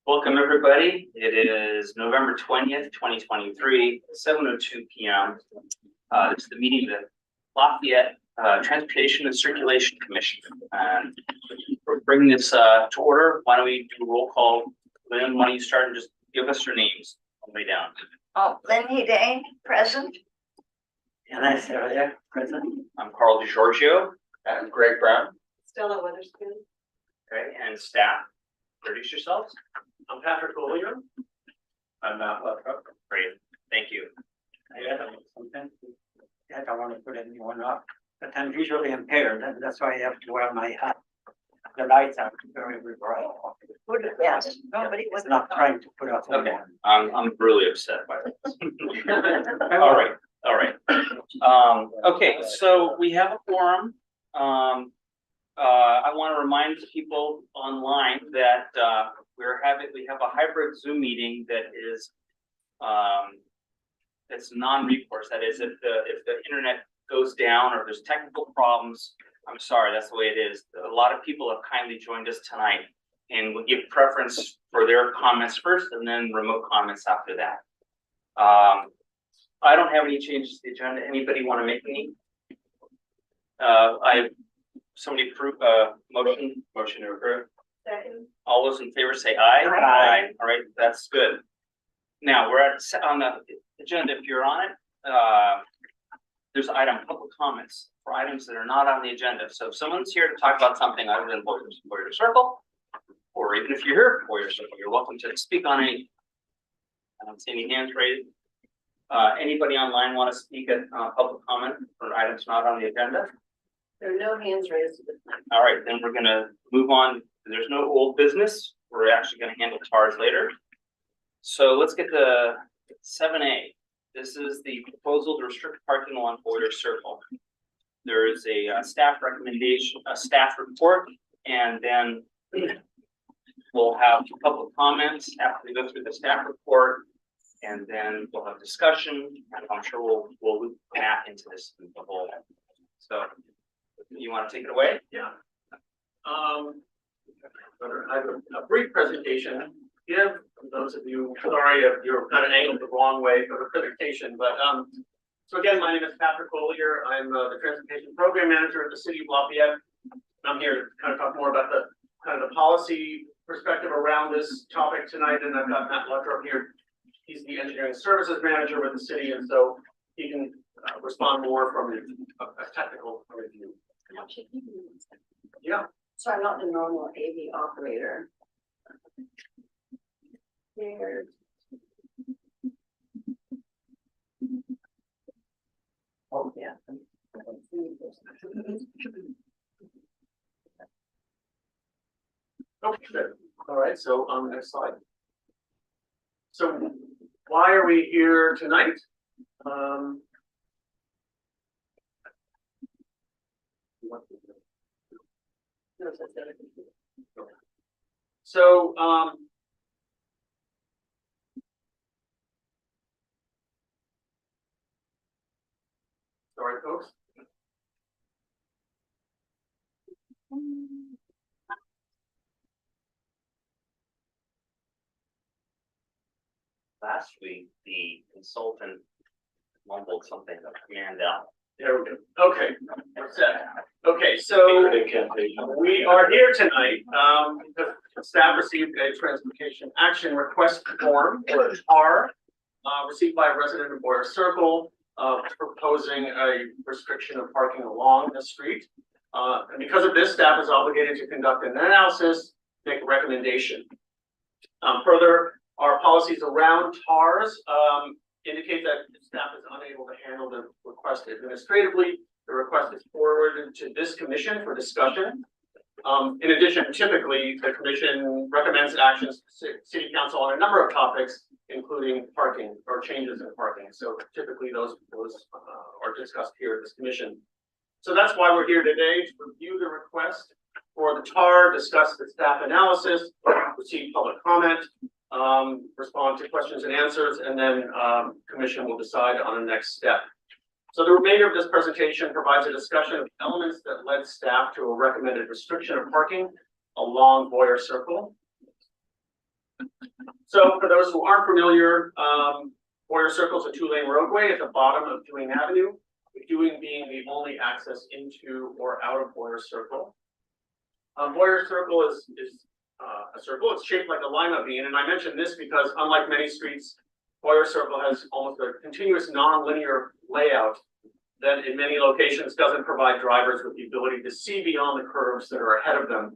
Welcome, everybody. It is November 20th, 2023, 7:02 p.m. This is the meeting of the Lafayette Transportation and Circulation Commission. And we're bringing this to order. Why don't we do a roll call? Lynn, why don't you start and just give us your names all the way down? Oh, Lynn Hedane, present. And I Sarah there, present. I'm Carl DiGiorgio. And Greg Brown. Stella Witherspoon. Okay, and staff, introduce yourselves. I'm Patrick Collier. I'm Matt Luttropp. Great, thank you. I got something. I don't want to put anyone off, but I'm visually impaired, and that's why I have to wear my hat. The lights are very bright. Yes, nobody It's was not trying to put off Okay, anyone. I'm really upset by this. All right. Okay, so we have a forum. I want to remind people online that we have a hybrid Zoom meeting that is it's non-recourse. That is, if the internet goes down or there's technical problems, I'm sorry, that's the way it is. A lot of people have kindly joined us tonight, and we'll give preference for their comments first, and then remote comments after that. I don't have any changes to the agenda. Anybody want to make any? Somebody approve motion to approve. Second. All those in favor say aye. Aye. All right, that's good. Now we're on the agenda. If you're on it, there's item public comments for items that are not on the agenda. So if someone's here to talk about something other than Boyer Circle, or even if you're here for Boyer Circle, you're welcome to speak on any. I don't see any hands raised. Anybody online want to speak at public comment for items not on the agenda? There are no hands raised. All right, then we're gonna move on. There's no old business. We're actually gonna handle TARs later. So let's get to 7A. This is the proposal to restrict parking along Boyer Circle. There is a staff recommendation, a staff report, and then we'll have public comments after we go through the staff report, and then we'll have discussion, and I'm sure we'll loop Matt into this the whole. So you want to take it away? Yeah. I have a brief presentation to give. For those of you, sorry if you're kind of angled the wrong way for the presentation, but so again, my name is Patrick Collier. I'm the Transportation Program Manager at the City of Lafayette. I'm here to kind of talk more about the kind of the policy perspective around this topic tonight, and I've got Matt Luttropp here. He's the Engineering Services Manager with the city, and so he can respond more from a technical point of view. Yeah. So I'm not the normal AV operator. Here. Oh, yeah. Okay, good. All right, so on the next slide. So why are we here tonight? So sorry, folks. Last week, the consultant mumbled something of command out. There we go. Okay, we're set. Okay, so we are here tonight because staff received a transportation action request form, or TAR, received by a resident of Boyer Circle, proposing a restriction of parking along the street. And because of this, staff is obligated to conduct an analysis, make a recommendation. Further, our policies around TARs indicate that staff is unable to handle the request administratively. The request is forwarded to this commission for discussion. In addition, typically the commission recommends actions to city council on a number of topics, including parking or changes in parking. So typically those are discussed here at this commission. So that's why we're here today, to review the request for the TAR, discuss the staff analysis, receive public comment, respond to questions and answers, and then commission will decide on the next step. So the remainder of this presentation provides a discussion of elements that led staff to a recommended restriction of parking along Boyer Circle. So for those who aren't familiar, Boyer Circle is a two-lane roadway at the bottom of Dewing Avenue, with Dewing being the only access into or out of Boyer Circle. Boyer Circle is a circle. It's shaped like a lima bean, and I mention this because unlike many streets, Boyer Circle has almost a continuous non-linear layout that in many locations doesn't provide drivers with the ability to see beyond the curves that are ahead of them.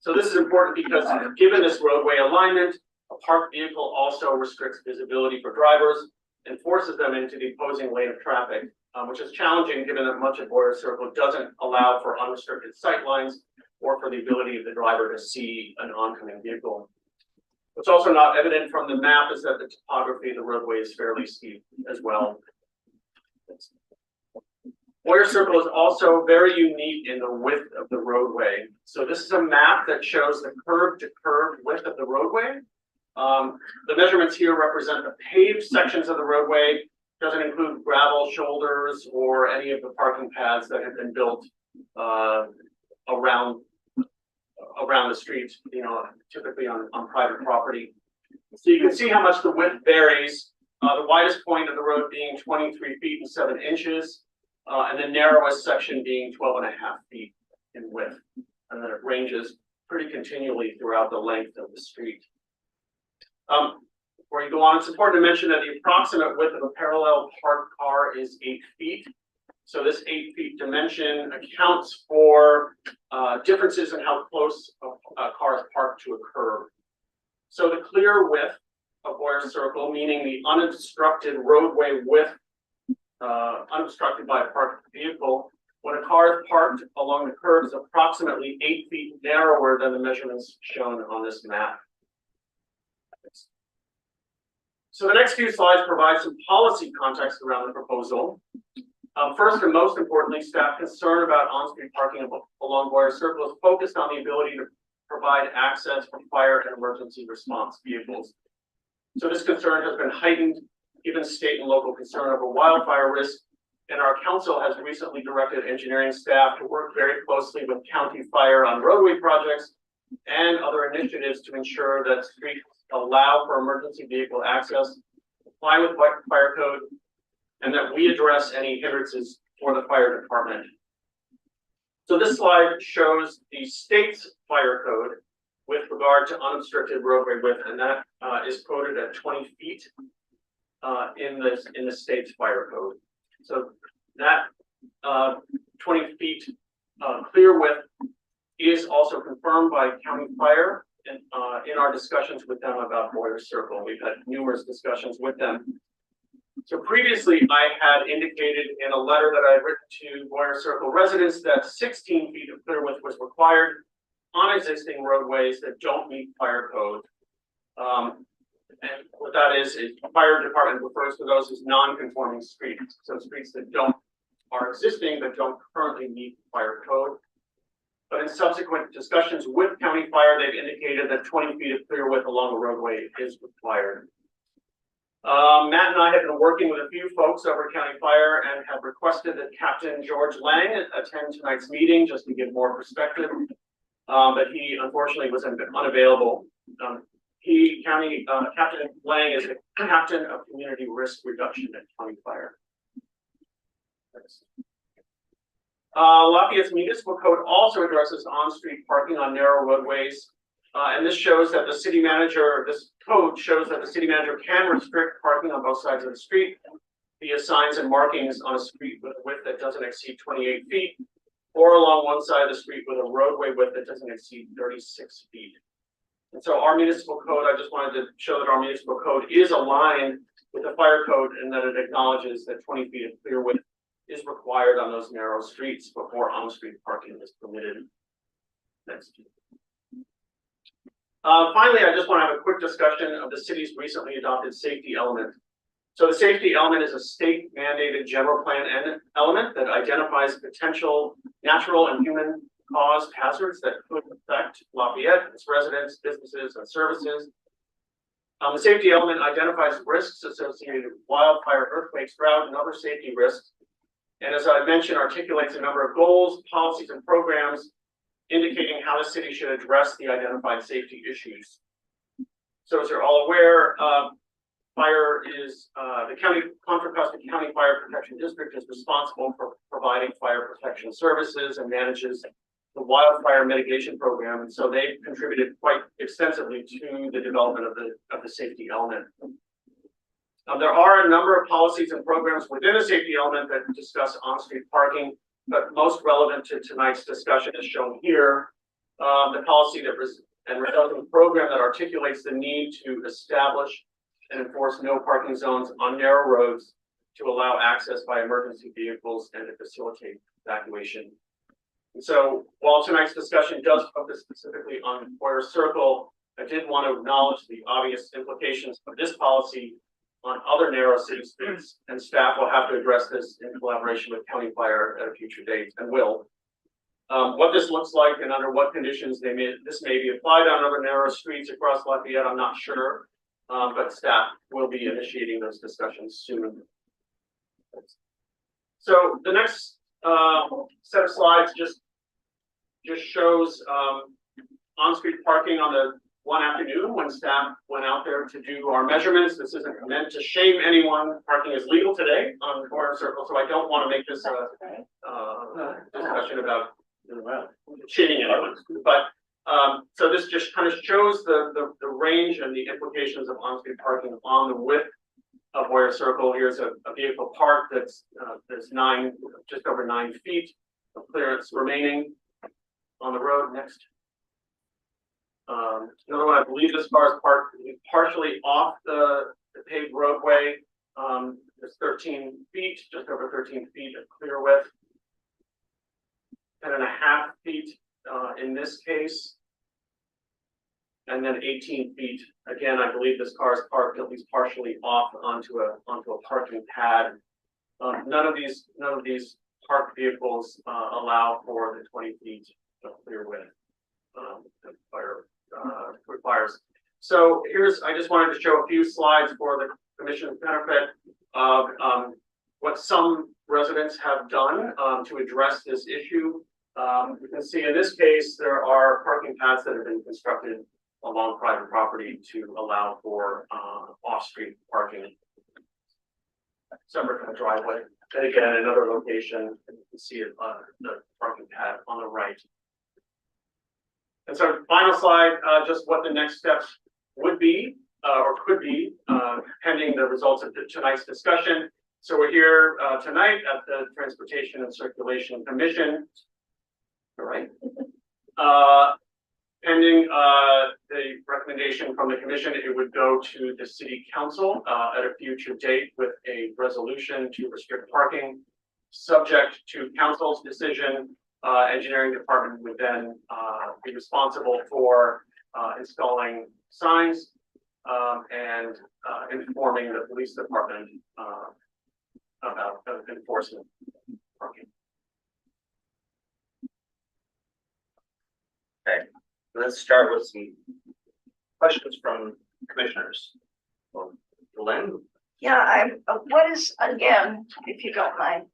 So this is important because given this roadway alignment, a parked vehicle also restricts visibility for drivers and forces them into the opposing lane of traffic, which is challenging given that much of Boyer Circle doesn't allow for unrestricted sight lines or for the ability of the driver to see an oncoming vehicle. What's also not evident from the map is that the topography of the roadway is fairly steep as well. Boyer Circle is also very unique in the width of the roadway. So this is a map that shows the curb to curb width of the roadway. The measurements here represent the paved sections of the roadway. Doesn't include gravel shoulders or any of the parking paths that have been built around the street, you know, typically on private property. So you can see how much the width varies. The widest point of the road being 23 feet and 7 inches, and the narrowest section being 12.5 feet in width. And then it ranges pretty continually throughout the length of the street. Before you go on, it's important to mention that the approximate width of a parallel parked car is 8 feet. So this 8 feet dimension accounts for differences in how close a car is parked to a curb. So the clear width of Boyer Circle, meaning the unobstructed roadway width, unobstructed by a parked vehicle, when a car is parked along the curb is approximately 8 feet narrower than the measurements shown on this map. So the next few slides provide some policy context around the proposal. First and most importantly, staff concern about on-street parking along Boyer Circle is focused on the ability to provide access for fire and emergency response vehicles. So this concern has been heightened given state and local concern over wildfire risk, and our council has recently directed engineering staff to work very closely with county fire on roadway projects and other initiatives to ensure that streets allow for emergency vehicle access, comply with fire code, and that we address any hindrances for the fire department. So this slide shows the state's fire code with regard to unobstructed roadway width, and that is quoted at 20 feet in the state's fire code. So that 20 feet clear width is also confirmed by county fire in our discussions with them about Boyer Circle. We've had numerous discussions with them. So previously, I had indicated in a letter that I had written to Boyer Circle residents that 16 feet of clear width was required on existing roadways that don't meet fire code. And what that is the fire department refers to those as non-conforming streets. So streets that are existing but don't currently meet fire code. But in subsequent discussions with county fire, they've indicated that 20 feet of clear width along the roadway is required. Matt and I have been working with a few folks over county fire and have requested that Captain George Lang attend tonight's meeting just to give more perspective. But he unfortunately was unavailable. Captain Lang is a captain of community risk reduction at county fire. Lafayette's municipal code also addresses on-street parking on narrow roadways. And this shows that this code shows that the city manager can restrict parking on both sides of the street via signs and markings on a street with a width that doesn't exceed 28 feet, or along one side of the street with a roadway width that doesn't exceed 36 feet. And so our municipal code, I just wanted to show that our municipal code is aligned with the fire code and that it acknowledges that 20 feet of clear width is required on those narrow streets before on-street parking is permitted. Next. Finally, I just want to have a quick discussion of the city's recently adopted safety element. So the safety element is a state mandated general plan element that identifies potential natural and human caused hazards that could affect Lafayette, its residents, businesses, and services. The safety element identifies risks associated with wildfire, earthquakes, drought, and other safety risks. And as I mentioned, articulates a number of goals, policies, and programs indicating how the city should address the identified safety issues. So as you're all aware, fire is, the Contra Costa County Fire Protection District is responsible for providing fire protection services and manages the wildfire mitigation program. And so they've contributed quite extensively to the development of the safety element. There are a number of policies and programs within the safety element that discuss on-street parking, but most relevant to tonight's discussion is shown here. The policy and resulting program that articulates the need to establish and enforce no parking zones on narrow roads to allow access by emergency vehicles and to facilitate evacuation. And so while tonight's discussion does focus specifically on Boyer Circle, I did want to acknowledge the obvious implications of this policy on other narrow city streets, and staff will have to address this in collaboration with County Fire at a future date, and will. What this looks like and under what conditions this may be applied on other narrow streets across Lafayette, I'm not sure, but staff will be initiating those discussions soon. So the next set of slides just shows on-street parking on the one afternoon when staff went out there to do our measurements. This isn't meant to shame anyone. Parking is legal today on Boyer Circle, so I don't want to make this a discussion about cheating anyone. But so this just kind of shows the range and the implications of on-street parking on the width of Boyer Circle. Here's a vehicle park that's just over 9 feet of clearance remaining on the road. Next. Another one, I believe this car is parked partially off the paved roadway. There's 13 feet, just over 13 feet of clear width. 10.5 feet in this case. And then 18 feet. Again, I believe this car is parked at least partially off onto a parking pad. None of these parked vehicles allow for the 20 feet of clear width that fire requires. So I just wanted to show a few slides for the commission's benefit of what some residents have done to address this issue. You can see in this case, there are parking pads that have been constructed along private property to allow for off-street parking separate from the driveway. And again, another location, you can see it, the parking pad on the right. And so final slide, just what the next steps would be or could be pending the results of tonight's discussion. So we're here tonight at the Transportation and Circulation Commission. All right. Pending the recommendation from the commission, it would go to the city council at a future date with a resolution to restrict parking. Subject to council's decision, engineering department would then be responsible for installing signs and informing the police department about enforcement parking. Okay, let's start with some questions from commissioners. Lynn? Yeah, what is, again, if you don't mind,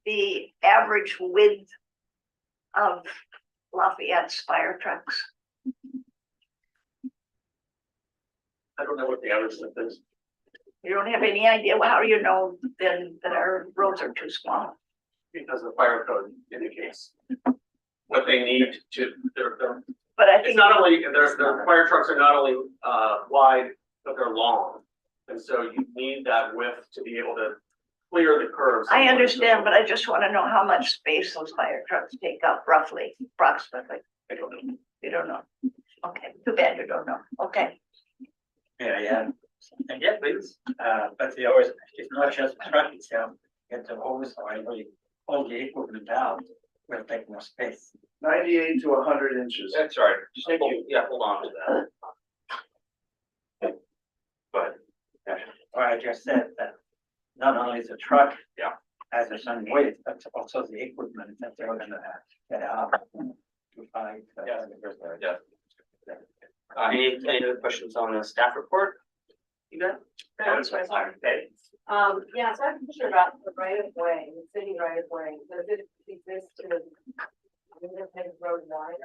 the average width of Lafayette's fire trucks? I don't know what the average width is. You don't have any idea? Well, how do you know then that our roads are too small? Because the fire code indicates what they need to. But I It's think, not only their fire trucks are not only wide, but they're long, and so you need that width to be able to clear the curves. I understand, but I just want to know how much space those fire trucks take up roughly, approximately. I don't know. You don't know. Okay, too bad you don't know. Okay. Yeah. Yeah, please. But they always, it's not just the truck itself, it's the hose or all the equipment out will take more space. 98 to 100 inches. That's right. Just hold on to that. Go ahead. Or I just said that not only the truck. Yeah. Has a certain weight, but also the equipment that they're gonna have get out to fight. Yeah. Any other questions on the staff report? You got? That's right. Okay. Yeah, so I have a question about the right of way, the city right of way. Does it exist to Independence Road wide?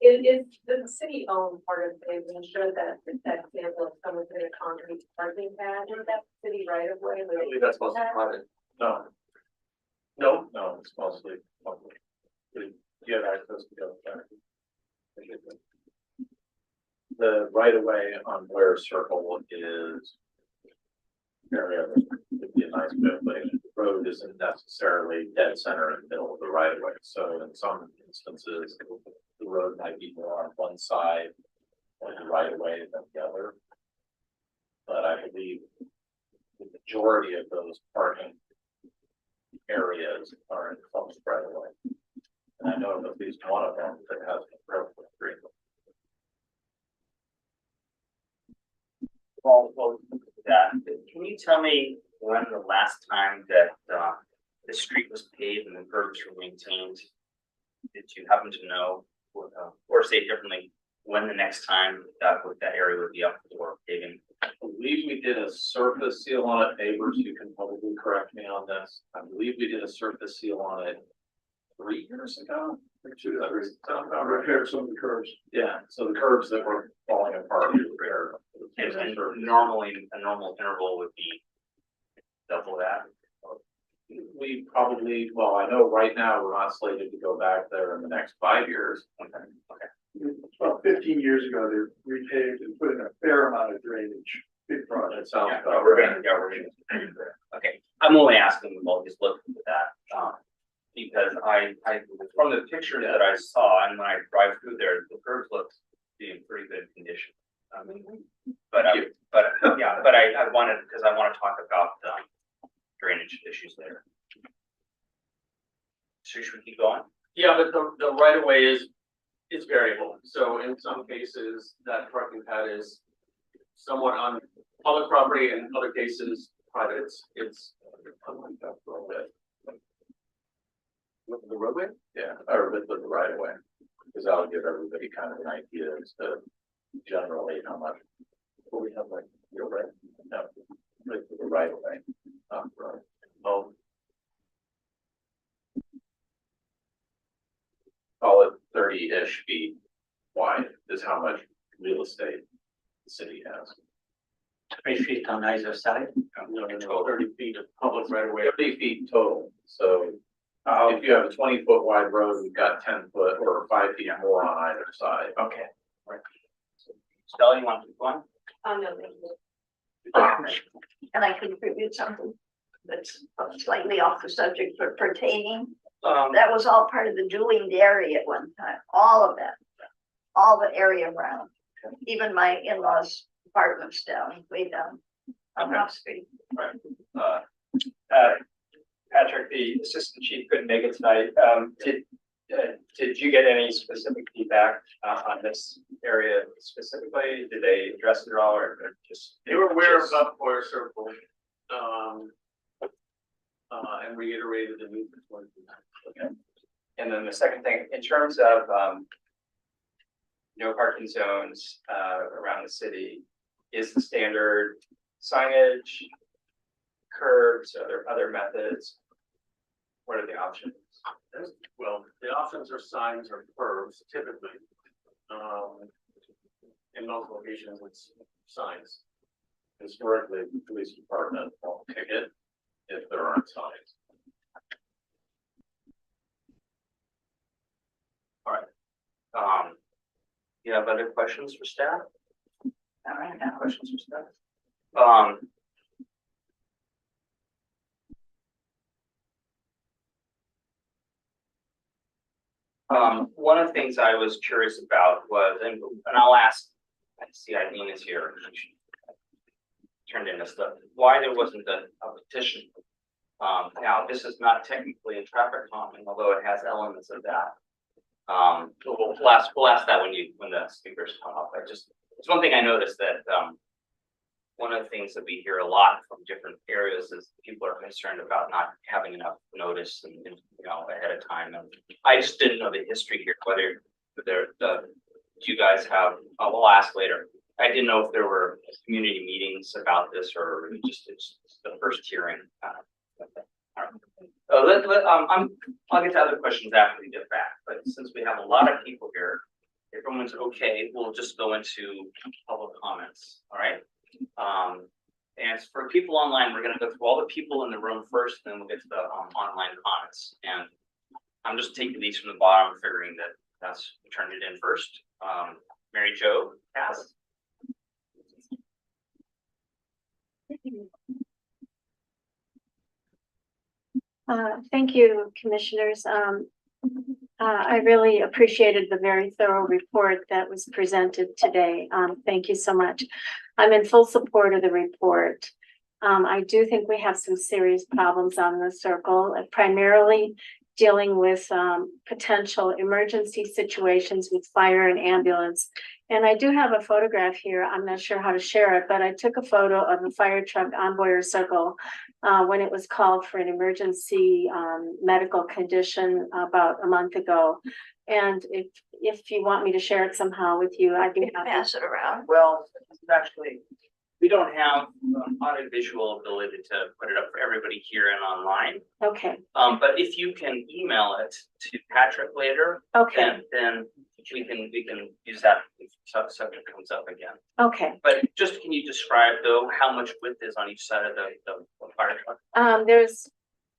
Is the city owned part of it, and show that example of someone putting a concrete parking pad, is that city right of way? I believe that's mostly private. No. No? No, it's mostly public. You have access to go there. The right of way on Blair Circle is area would be a nice bit, but the road isn't necessarily dead center in the middle of the right of way. So in some instances, the road might be more on one side of the right of way than the other. But I believe the majority of those parking areas are in some right of way. And I know of at least one of them that has an appropriate agreement. Well, that, can you tell me when the last time that, the street was paved and the curbs were maintained? Did you happen to know, or say it differently, when the next time that area would be up for paving? I believe we did a surface seal on it. Neighbors, you can probably correct me on this. I believe we did a surface seal on it 3 years ago. Or 2 years ago. I repaired some of the curves. Yeah, so the curbs that were falling apart, we repaired. And normally, a normal interval would be double that. We probably, well, I know right now we're not slated to go back there in the next 5 years. Okay. About 15 years ago, they repaved and put in a fair amount of drainage, big project. That sounds Yeah, about we're right. gonna. Okay, I'm only asking about just looking at that, because I, from the pictures that I saw, and when I drive through there, the curbs look to be in pretty good condition. But I wanted, because I want to talk about, drainage issues later. So should we keep going? Yeah, but the right of way is variable. So in some cases, that parking pad is somewhat on public property, and in other cases, private. It's unlike that a little bit. With the roadway? Yeah, or with the right of way, because that'll give everybody kind of an idea as to generally how much. Well, we have like, you're right, no, with the right of way, right. Oh. Call it 30-ish feet wide is how much real estate the city has. 3 feet on either side. No, 30 feet of public right of way. 30 feet total, so if you have a 20-foot wide road, you've got 10 foot or 5 feet more on either side. Okay. Stella, you want to keep going? No, thank you. And I contribute something that's slightly off the subject, but pertaining, that was all part of the Julian Dairy at one time, all of that. All the area around, even my in-laws apartments down, way down on Rough Street. Patrick, the assistant chief, couldn't make it tonight. Did you get any specific feedback on this area specifically? Did they address it at all, or just? They were aware of Buckboard Circle, and reiterated the need for 20. Okay. And then the second thing, in terms of no parking zones around the city, is the standard signage, curbs, other methods? What are the options? Well, the options are signs or curbs typically. In most locations, it's signs. Historically, the police department won't ticket if there aren't signs. You have other questions for staff? All right, Any questions for staff? One of the things I was curious about was, and I'll ask, I see Eileen is here. She turned into stuff, why there wasn't a petition. Now, this is not technically a traffic calming, although it has elements of that. So we'll ask that when the speakers come up. It's one thing I noticed that, one of the things that we hear a lot from different areas is people are concerned about not having enough notice and ahead of time. And I just didn't know the history here, whether do you guys have, we'll ask later. I didn't know if there were community meetings about this or it's the first hearing. All right. I'll get to other questions after we get back, but since we have a lot of people here, everyone's okay, we'll just go into public comments, all right? And for people online, we're gonna go through all the people in the room first, then we'll get to the online comments. And I'm just taking these from the bottom, figuring that that's who turned it in first. Mary Jo, Cass. Thank you, commissioners. I really appreciated the very thorough report that was presented today. Thank you so much. I'm in full support of the report. I do think we have some serious problems on the circle, primarily dealing with potential emergency situations with fire and ambulance. And I do have a photograph here. I'm not sure how to share it, but I took a photo of the fire truck on Boyer Circle when it was called for an emergency medical condition about a month ago. And if you want me to share it somehow with you, I'd be happy. Pass it around. Well, actually, we don't have audio visual ability to put it up for everybody here and online. Okay, But if you can email it to Patrick later, okay, then we can use that if subject comes up again. okay. But just can you describe though how much width is on each side of the fire truck?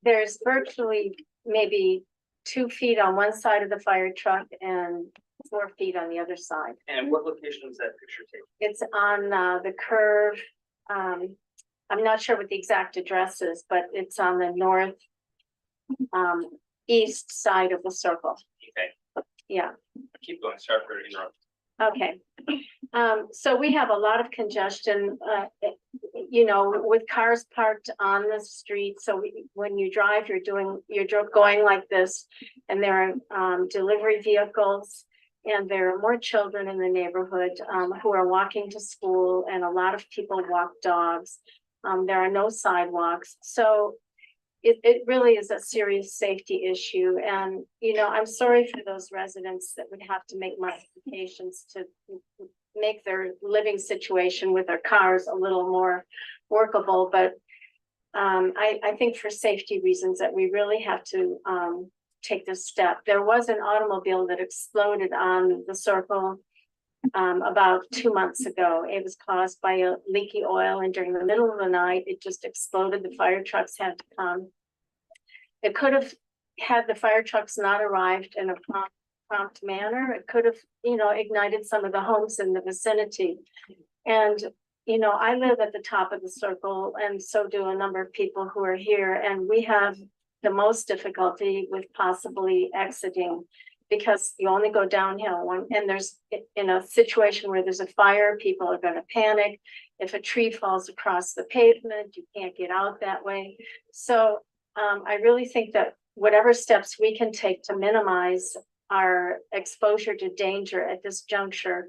There's virtually maybe 2 feet on one side of the fire truck and 4 feet on the other side. And what location is that picture taken? It's on the curve. I'm not sure what the exact address is, but it's on the north east side of the circle. Okay, Yeah, keep going. Sorry for interrupting. okay. So we have a lot of congestion, you know, with cars parked on the street. So when you drive, you're going like this, and there are delivery vehicles. And there are more children in the neighborhood who are walking to school, and a lot of people walk dogs. There are no sidewalks. So it really is a serious safety issue. And, you know, I'm sorry for those residents that would have to make modifications to make their living situation with their cars a little more workable. But I think for safety reasons that we really have to take this step. There was an automobile that exploded on the circle about 2 months ago. It was caused by a leaky oil, and during the middle of the night, it just exploded. The fire trucks had to come. It could have, had the fire trucks not arrived in a prompt manner, it could have, you know, ignited some of the homes in the vicinity. And, you know, I live at the top of the circle, and so do a number of people who are here, and we have the most difficulty with possibly exiting, because you only go downhill and there's, in a situation where there's a fire, people are going to panic. If a tree falls across the pavement, you can't get out that way. So I really think that whatever steps we can take to minimize our exposure to danger at this juncture,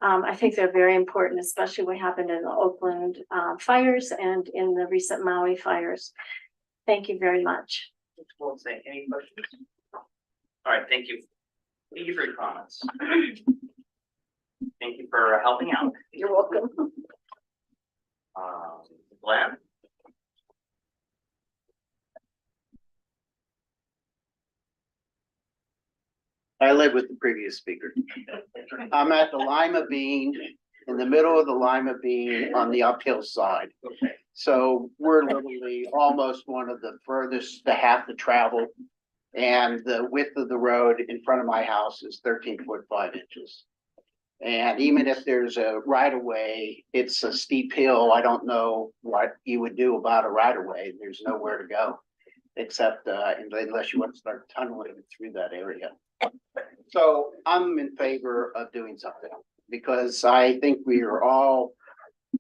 I think they're very important, especially what happened in the Oakland fires and in the recent Maui fires. Thank you very much. Well, say any questions? All right, thank you. Thank you for your comments. Thank you for helping out. You're welcome. Glenn? I live with the previous speaker. I'm at the Lima Bean, in the middle of the Lima Bean on the uphill side. Okay. So we're literally almost one of the furthest to have to travel. And the width of the road in front of my house is 13 foot 5 inches. And even if there's a right of way, it's a steep hill. I don't know what you would do about a right of way. There's nowhere to go except unless you want to start tunneling through that area. So I'm in favor of doing something, because I think we are all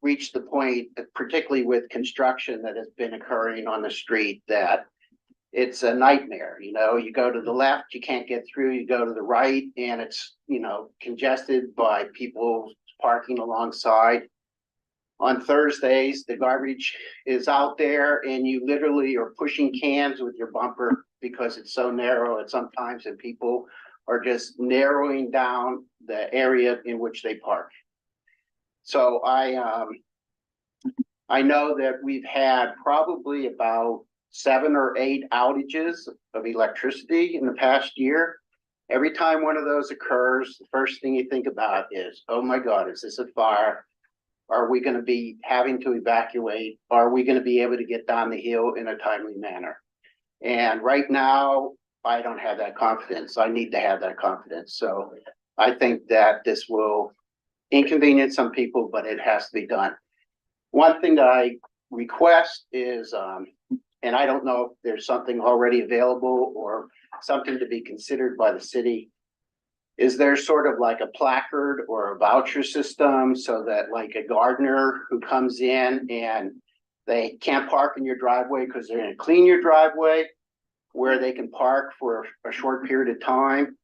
reached the point, particularly with construction that has been occurring on the street, that it's a nightmare. You know, you go to the left, you can't get through, you go to the right, and it's, you know, congested by people parking alongside. On Thursdays, the garbage is out there and you literally are pushing cans with your bumper because it's so narrow at sometimes, and people are just narrowing down the area in which they park. So I know that we've had probably about 7 or 8 outages of electricity in the past year. Every time one of those occurs, the first thing you think about is, oh my God, is this a fire? Are we gonna be having to evacuate? Are we gonna be able to get down the hill in a timely manner? And right now, I don't have that confidence. I need to have that confidence. So I think that this will inconvenience some people, but it has to be done. One thing that I request is, and I don't know if there's something already available or something to be considered by the city. Is there sort of like a placard or a voucher system so that like a gardener who comes in and they can't park in your driveway because they're gonna clean your driveway, where they can park for a short period of time?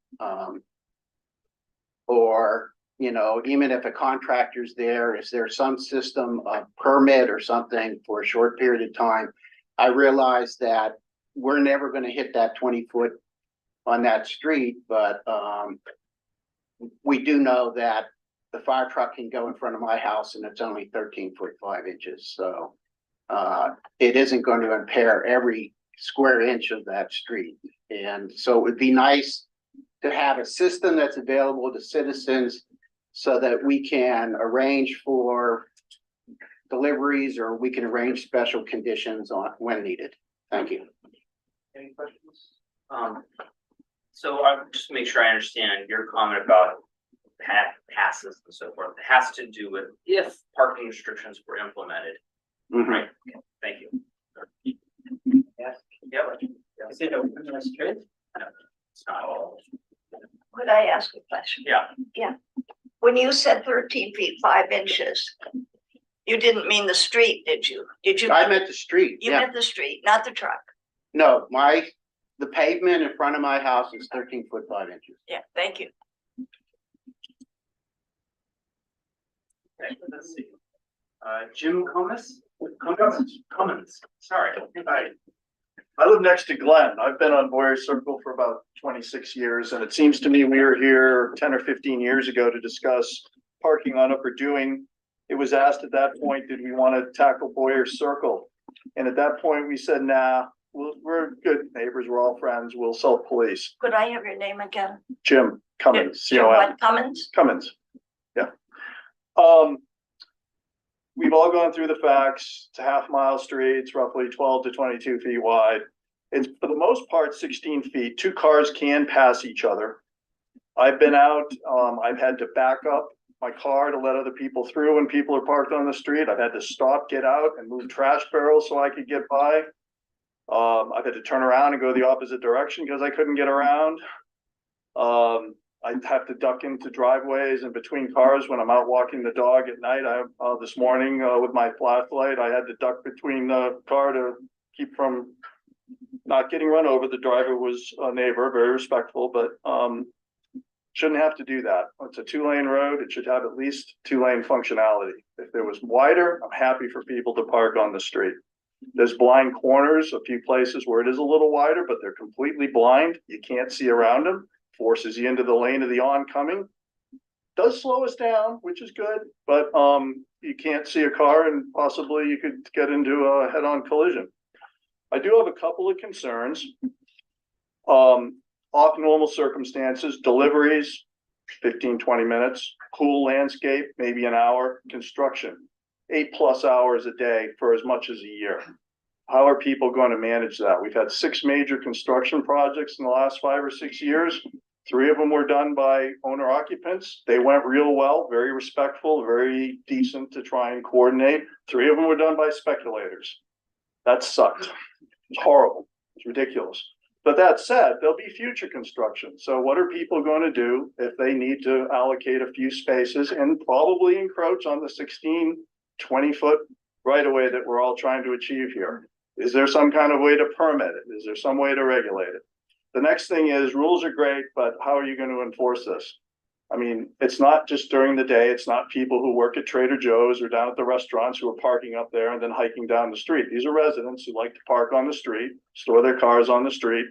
Or, you know, even if a contractor's there, is there some system of permit or something for a short period of time? I realize that we're never gonna hit that 20 foot on that street, but we do know that the fire truck can go in front of my house and it's only 13 ft 5 inches. So it isn't going to impair every square inch of that street. And so it would be nice to have a system that's available to citizens so that we can arrange for deliveries or we can arrange special conditions on when needed. Thank you. Any questions? So I just make sure I understand your comment about passes and so forth. It has to do with if parking restrictions were implemented, right? Okay, thank you. Yes. Yeah, Is it open on the street? it's not all. Could I ask a question? Yeah. When you said 13 ft 5 inches, you didn't mean the street, did you? Did you? I meant the street. You Yeah. meant the street, not the truck. No, the pavement in front of my house is 13 ft 5 inches. Yeah, thank you. Okay, let's see. Jim Cummins, sorry. I live next to Glenn. I've been on Boyer Circle for about 26 years, and it seems to me we were here 10 or 15 years ago to discuss parking on Upper Dewing. It was asked at that point, did we want to tackle Boyer Circle? And at that point, we said, nah, we're good neighbors. We're all friends. We'll self-police. Could I have your name again? Jim Cummins, Jim C-O-M. what, Cummins? Cummins, yeah. We've all gone through the facts. It's a half-mile street. It's roughly 12 to 22 feet wide. It's for the most part 16 feet. Two cars can pass each other. I've been out. I've had to back up my car to let other people through when people are parked on the street. I've had to stop, get out, and move trash barrels so I could get by. I've had to turn around and go the opposite direction because I couldn't get around. I'd have to duck into driveways and between cars when I'm out walking the dog at night. This morning with my flashlight, I had to duck between the car to keep from not getting run over. The driver was a neighbor, very respectful, but shouldn't have to do that. It's a 2-lane road. It should have at least 2-lane functionality. If there was wider, I'm happy for people to park on the street. There's blind corners, a few places where it is a little wider, but they're completely blind. You can't see around them. Forces you into the lane of the oncoming. Does slow us down, which is good, but you can't see a car and possibly you could get into a head-on collision. I do have a couple of concerns. Off normal circumstances, deliveries, 15-20 minutes, cool landscape, maybe an hour, construction, 8+ hours a day for as much as a year. How are people going to manage that? We've had 6 major construction projects in the last 5 or 6 years. 3 of them were done by owner occupants. They went real well, very respectful, very decent to try and coordinate. 3 of them were done by speculators. That sucked. It's horrible. It's ridiculous. But that said, there'll be future construction. So what are people going to do if they need to allocate a few spaces and probably encroach on the 16, 20-foot right of way that we're all trying to achieve here? Is there some kind of way to permit it? Is there some way to regulate it? The next thing is rules are great, but how are you going to enforce this? I mean, it's not just during the day. It's not people who work at Trader Joe's or down at the restaurants who are parking up there and then hiking down the street. These are residents who like to park on the street, store their cars on the street.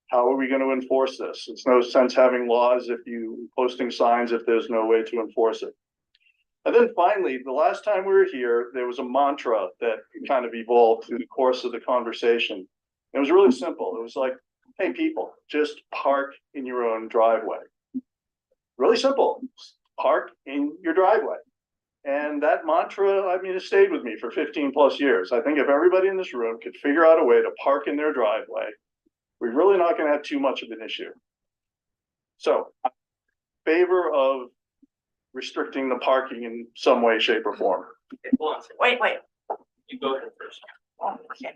How are we going to enforce this? It's no sense having laws if you posting signs if there's no way to enforce it. And then finally, the last time we were here, there was a mantra that kind of evolved through the course of the conversation. It was really simple. It was like, hey, people, just park in your own driveway. Really simple, park in your driveway. And that mantra, I mean, it stayed with me for 15 plus years. I think if everybody in this room could figure out a way to park in their driveway, we're really not gonna have too much of an issue. So, I'm in favor of restricting the parking in some way, shape, or form. Okay, hold on a second. Wait, You go ahead first. okay.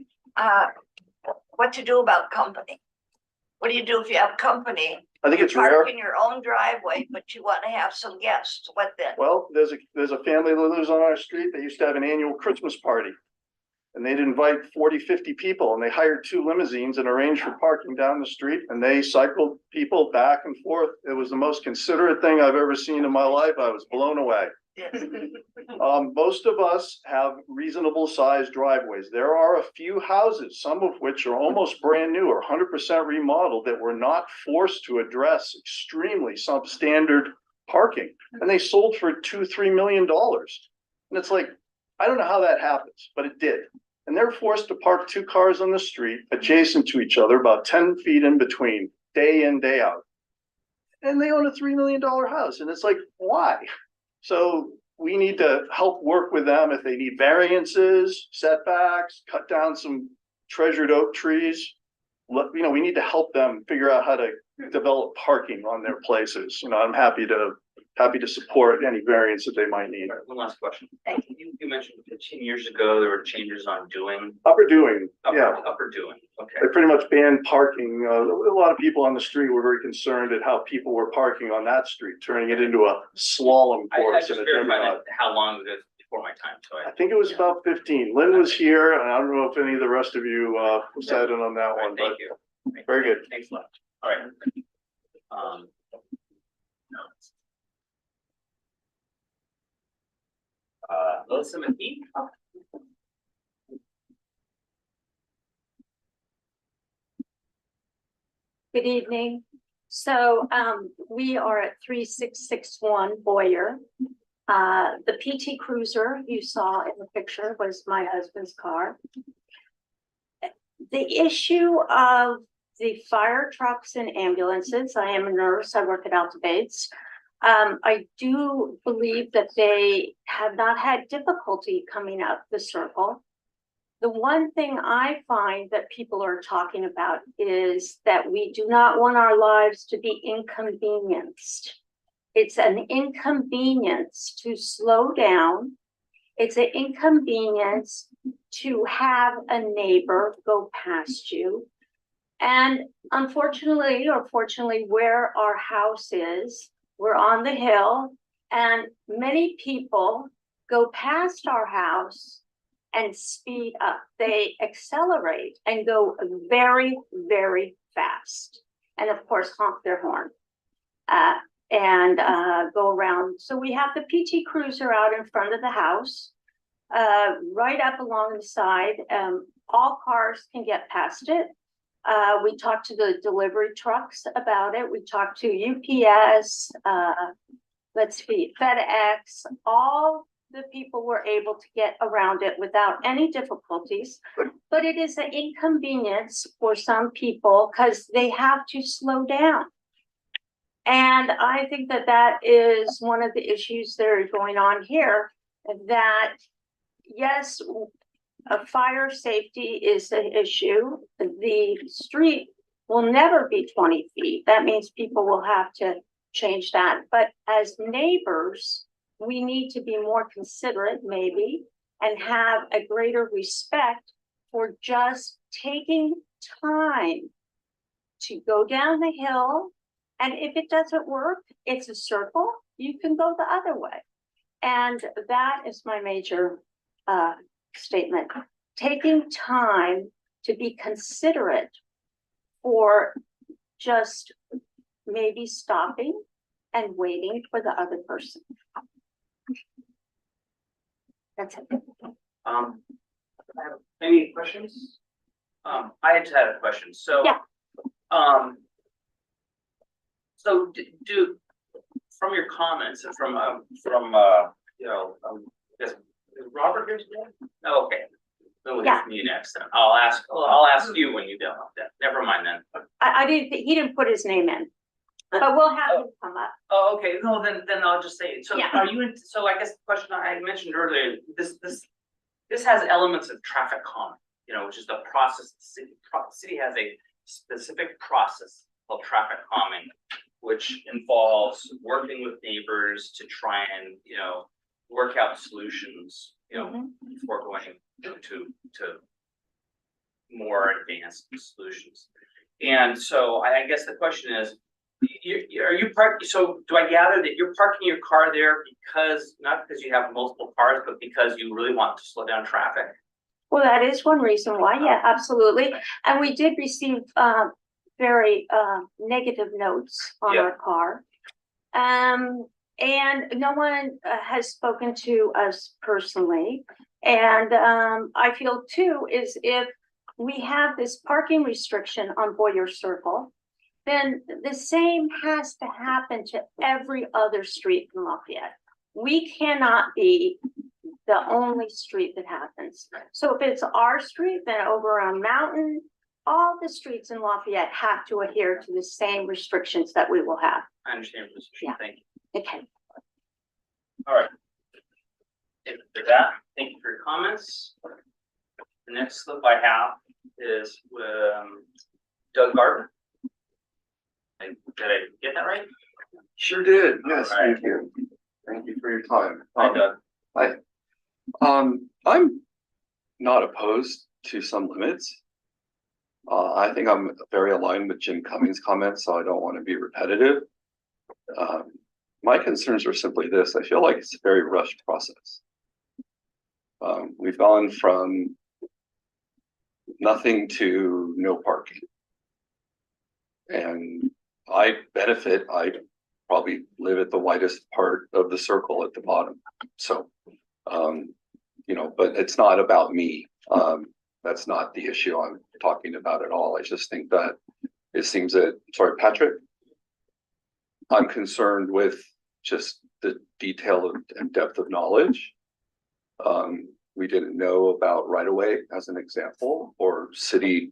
What to do about company? What do you do if you have company? I think it's rare. Park in your own driveway, but you wanna have some guests, what then? Well, there's a family that lives on our street. They used to have an annual Christmas party. And they'd invite 40, 50 people, and they hired 2 limousines and arranged for parking down the street, and they cycled people back and forth. It was the most considerate thing I've ever seen in my life. I was blown away. Yes. Most of us have reasonable sized driveways. There are a few houses, some of which are almost brand new or 100% remodeled, that were not forced to address extremely substandard parking, and they sold for $2-3 million. And it's like, I don't know how that happens, but it did. And they're forced to park 2 cars on the street adjacent to each other, about 10 feet in between, day in, day out. And they own a $3 million house. And it's like, why? So we need to help work with them if they need variances, setbacks, cut down some treasured oak trees. We need to help them figure out how to develop parking on their places. I'm happy to support any variance that they might need. All right, one last question. You mentioned 15 years ago, there were changes on doing. Upper doing, yeah. Upper doing, okay. They pretty much banned parking. A lot of people on the street were very concerned at how people were parking on that street, turning it into a slalom I course. just and a verified demi-rod. how long ago before my time, so I think it was about 15. Lynn was here, and I don't know if any of the rest of you sat in on that All right, one, but thank you. very good. Thanks a lot. All right. No. Melissa McKee? Good evening. So, we are at 3661 Boyer. The PT Cruiser you saw in the picture was my husband's car. The issue of the fire trucks and ambulances, I am a nurse, I work at Alta Bates. I do believe that they have not had difficulty coming up the circle. The one thing I find that people are talking about is that we do not want our lives to be inconvenienced. It's an inconvenience to slow down. It's an inconvenience to have a neighbor go past you. And unfortunately, or fortunately, where our house is, we're on the hill, and many people go past our house and speed up. They accelerate and go very, very fast. And of course, honk their horn and go around. So we have the PT Cruiser out in front of the house, right up along the side. All cars can get past it. We talked to the delivery trucks about it. We talked to UPS, FedEx, all the people were able to get around it without any difficulties. But it is an inconvenience for some people because they have to slow down. And I think that that is one of the issues that are going on here, that yes, fire safety is an issue. The street will never be 20 feet. That means people will have to change that. But as neighbors, we need to be more considerate maybe and have a greater respect for just taking time to go down the hill. And if it doesn't work, it's a circle, you can go the other way. And that is my major statement. Taking time to be considerate for just maybe stopping and waiting for the other person. That's it. Any questions? I just had a question. So, Yeah. So do from your comments and from yes, is Robert here today? Oh, okay. Then we'll hear from you next then. I'll ask you when you do that. Never mind then. I didn't, he didn't put his name in, but we'll have him come up. Oh, okay, no, then I'll just say, it. So Yeah. are you in, so I guess the question I mentioned earlier, this has elements of traffic calming, you know, which is the process, the city has a specific process called traffic calming, which involves working with neighbors to try and, you know, work out solutions, you know, before going to more advanced solutions. And so I guess the question is, are you parked, so do I gather that you're parking your car there because, not because you have multiple cars, but because you really want to slow down traffic? Well, that is one reason why, yeah, absolutely. And we did receive very negative notes on our car. And no one has spoken to us personally. And I feel too is if we have this parking restriction on Boyer Circle, then the same has to happen to every other street in Lafayette. We cannot be the only street that happens. So if it's our street, then over on Mountain, all the streets in Lafayette have to adhere to the same restrictions that we will have. I understand your position. Yeah. Thank you. Okay. All right. After that, thank you for your comments. The next slip I have is Doug Gardner. Did I get that right? Sure did, yes, All right. thank you. Thank you for your time. Hi, Doug. I'm not opposed to some limits. I think I'm very aligned with Jim Cummings' comments, so I don't want to be repetitive. My concerns are simply this: I feel like it's a very rushed process. We've gone from nothing to no parking. And I benefit, I probably live at the widest part of the circle at the bottom. So, you know, but it's not about me. That's not the issue I'm talking about at all. I just think that it seems that, sorry, Patrick, I'm concerned with just the detail and depth of knowledge. We didn't know about right of way as an example, or city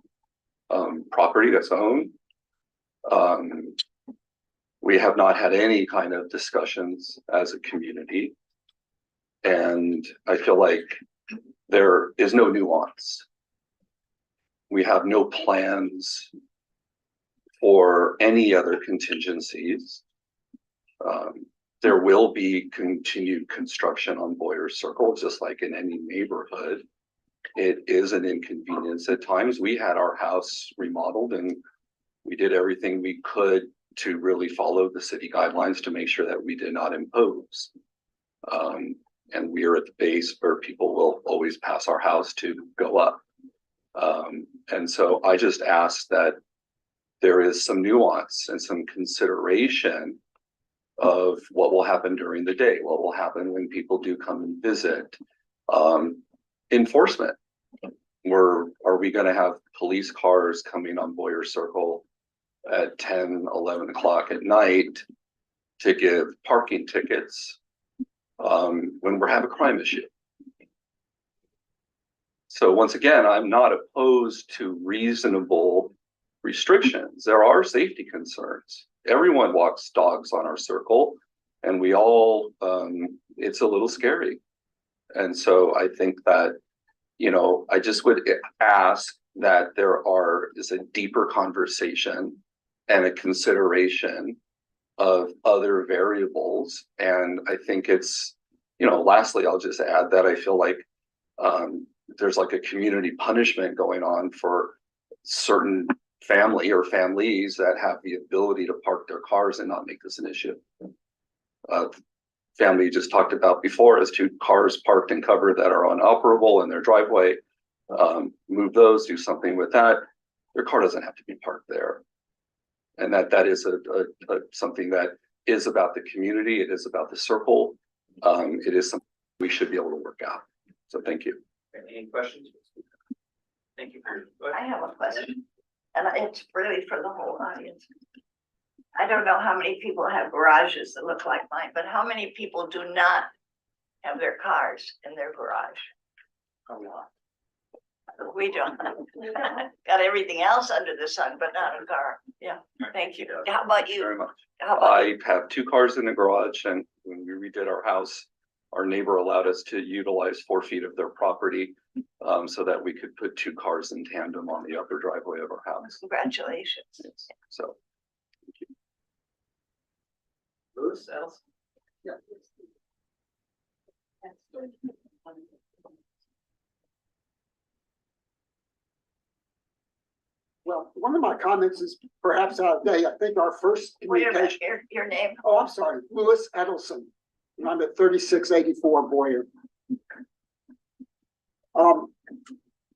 property that's owned. We have not had any kind of discussions as a community. And I feel like there is no nuance. We have no plans for any other contingencies. There will be continued construction on Boyer Circle, just like in any neighborhood. It is an inconvenience at times. We had our house remodeled and we did everything we could to really follow the city guidelines to make sure that we did not impose. And we are at the base where people will always pass our house to go up. And so I just ask that there is some nuance and some consideration of what will happen during the day, what will happen when people do come and visit. Enforcement. Are we going to have police cars coming on Boyer Circle at 10, 11 o'clock at night to give parking tickets when we have a crime issue? So once again, I'm not opposed to reasonable restrictions. There are safety concerns. Everyone walks dogs on our circle, and we all, it's a little scary. And so I think that, you know, I just would ask that there is a deeper conversation and a consideration of other variables. And I think it's, you know, lastly, I'll just add that I feel like there's like a community punishment going on for certain family or families that have the ability to park their cars and not make this an issue. Family you just talked about before has 2 cars parked and covered that are unoperable in their driveway. Move those, do something with that. Their car doesn't have to be parked there. And that is something that is about the community. It is about the circle. It is something we should be able to work out. So thank you. Any questions? Thank you for I have a question, and it's really for the whole audience. I don't know how many people have garages that look like mine, but how many people do not have their cars in their garage? A lot. We don't. Got everything else under the sun, but not a car. Yeah, thank you. How about you? Very much. How about you? I have 2 cars in the garage, and when we redid our house, our neighbor allowed us to utilize 4 feet of their property, so that we could put 2 cars in tandem on the upper driveway of our house. Congratulations. Yes, so. Louis, Else? Well, one of my comments is perhaps out of date. I think our first Wait a minute, communication. your name? Oh, I'm sorry, Louis Edelson. And I'm at 3684 Boyer.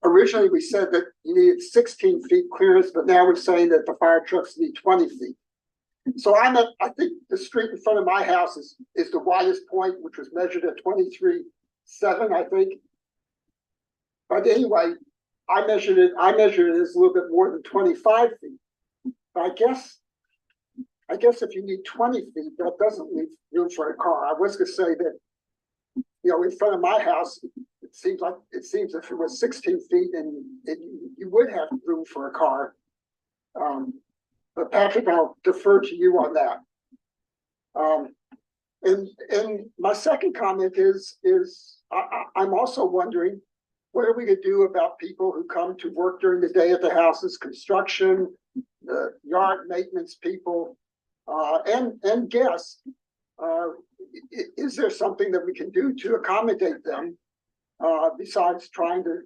Originally, we said that you needed 16 feet clearance, but now we're saying that the fire trucks need 20 feet. So I think the street in front of my house is the widest point, which was measured at 23.7, I think. But anyway, I measured it as a little bit more than 25 feet. But I guess if you need 20 feet, that doesn't leave room for a car. I was gonna say that, in front of my house, it seems if it was 16 feet and you would have room for a car. But Patrick, I'll defer to you on that. And my second comment is I'm also wondering, what are we gonna do about people who come to work during the day at the houses, construction, the yard maintenance people, and guests? Is there something that we can do to accommodate them, besides trying to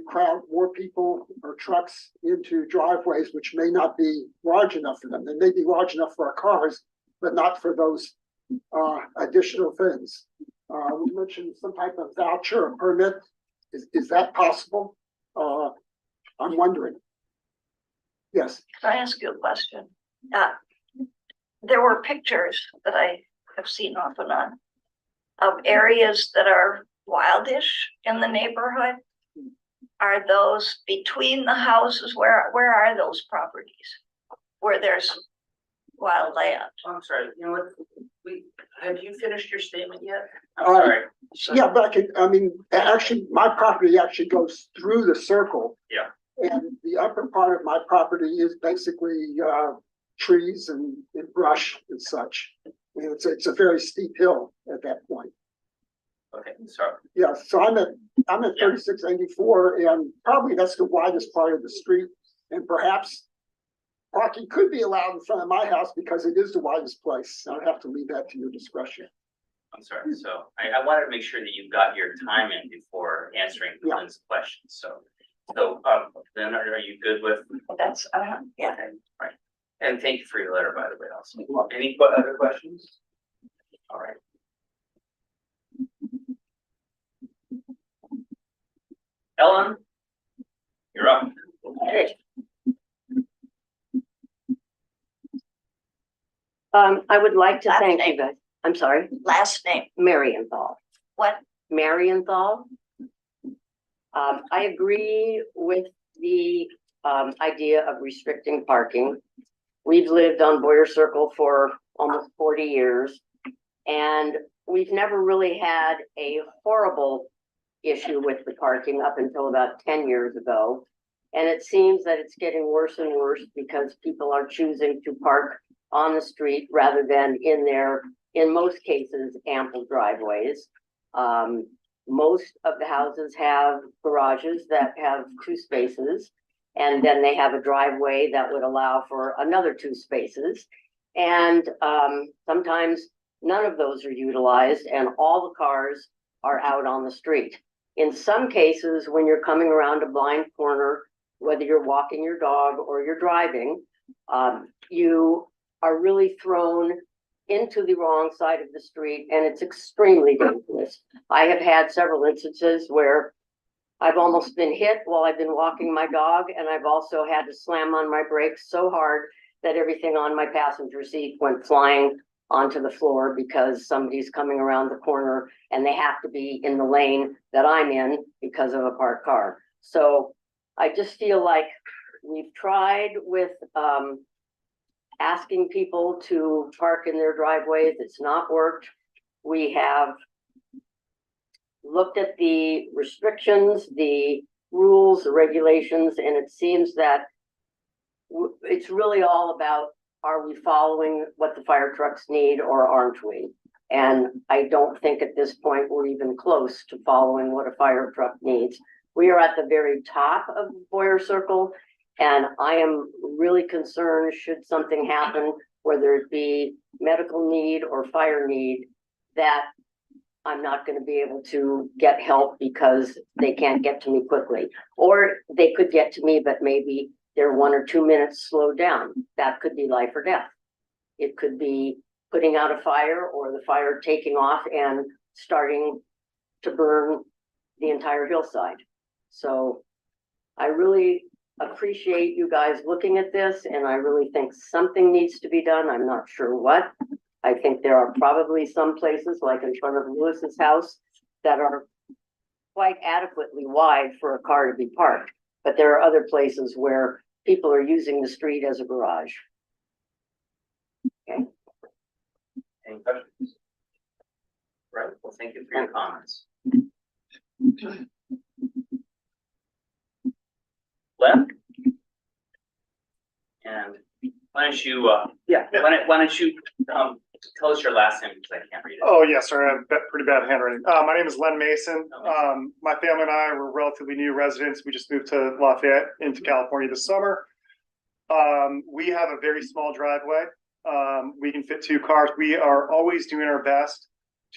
crowd more people or trucks into driveways, which may not be large enough for them? They may be large enough for our cars, but not for those additional things. We mentioned some type of voucher or permit. Is that possible? I'm wondering. Yes. Can I ask you a question? There were pictures that I have seen off and on of areas that are wildish in the neighborhood. Are those between the houses? Where are those properties where there's wild land? Oh, I'm sorry, you know what, have you finished your statement yet? I'm Uh, sorry. Yeah, but actually, my property actually goes through the circle. Yeah. And the upper part of my property is basically trees and brush and such. And it's a very steep hill at that point. Okay, sorry. Yeah, so I'm at Yeah. 3684, and probably that's the widest part of the street. And perhaps parking could be allowed in front of my house because it is the widest place. I'd have to leave that to your discretion. I'm sorry, so I wanted to make sure that you got your time in before answering Yeah. Lynn's questions, so then are you good with? That's, yeah. Okay, right, and thank you for your letter, by the way, also. Any other questions? All right. Ellen? You're up. Hey, I would like to Last thank name. you guys. I'm sorry, last name, Marienthal. what? Marienthal. I agree with the idea of restricting parking. We've lived on Boyer Circle for almost 40 years, and we've never really had a horrible issue with the parking up until about 10 years ago. And it seems that it's getting worse and worse because people are choosing to park on the street rather than in their, in most cases, ample driveways. Most of the houses have garages that have 2 spaces, and then they have a driveway that would allow for another 2 spaces. And sometimes none of those are utilized, and all the cars are out on the street. In some cases, when you're coming around a blind corner, whether you're walking your dog or you're driving, you are really thrown into the wrong side of the street, and it's extremely dangerous. I have had several instances where I've almost been hit while I've been walking my dog, and I've also had to slam on my brakes so hard that everything on my passenger seat went flying onto the floor because somebody's coming around the corner and they have to be in the lane that I'm in because of a parked car. So I just feel like we've tried with asking people to park in their driveways. It's not worked. We have looked at the restrictions, the rules, the regulations, and it seems that it's really all about, are we following what the fire trucks need or aren't we? And I don't think at this point we're even close to following what a fire truck needs. We are at the very top of Boyer Circle, and I am really concerned should something happen, whether it be medical need or fire need, that I'm not going to be able to get help because they can't get to me quickly. Or they could get to me, but maybe they're 1 or 2 minutes slowed down. That could be life or death. It could be putting out a fire or the fire taking off and starting to burn the entire hillside. So I really appreciate you guys looking at this, and I really think something needs to be done. I'm not sure what. I think there are probably some places, like in front of Lewis's house, that are quite adequately wide for a car to be parked. But there are other places where people are using the street as a garage. Okay. Any questions? Right, well, thank you for your comments. Left? And why don't you, why don't you, tell us your last name, because I can't read it. Oh, yes, sir. I have pretty bad handwriting. My name is Len Mason. My family and I were relatively new residents. We just moved to Lafayette into California this summer. We have a very small driveway. We can fit 2 cars. We are always doing our best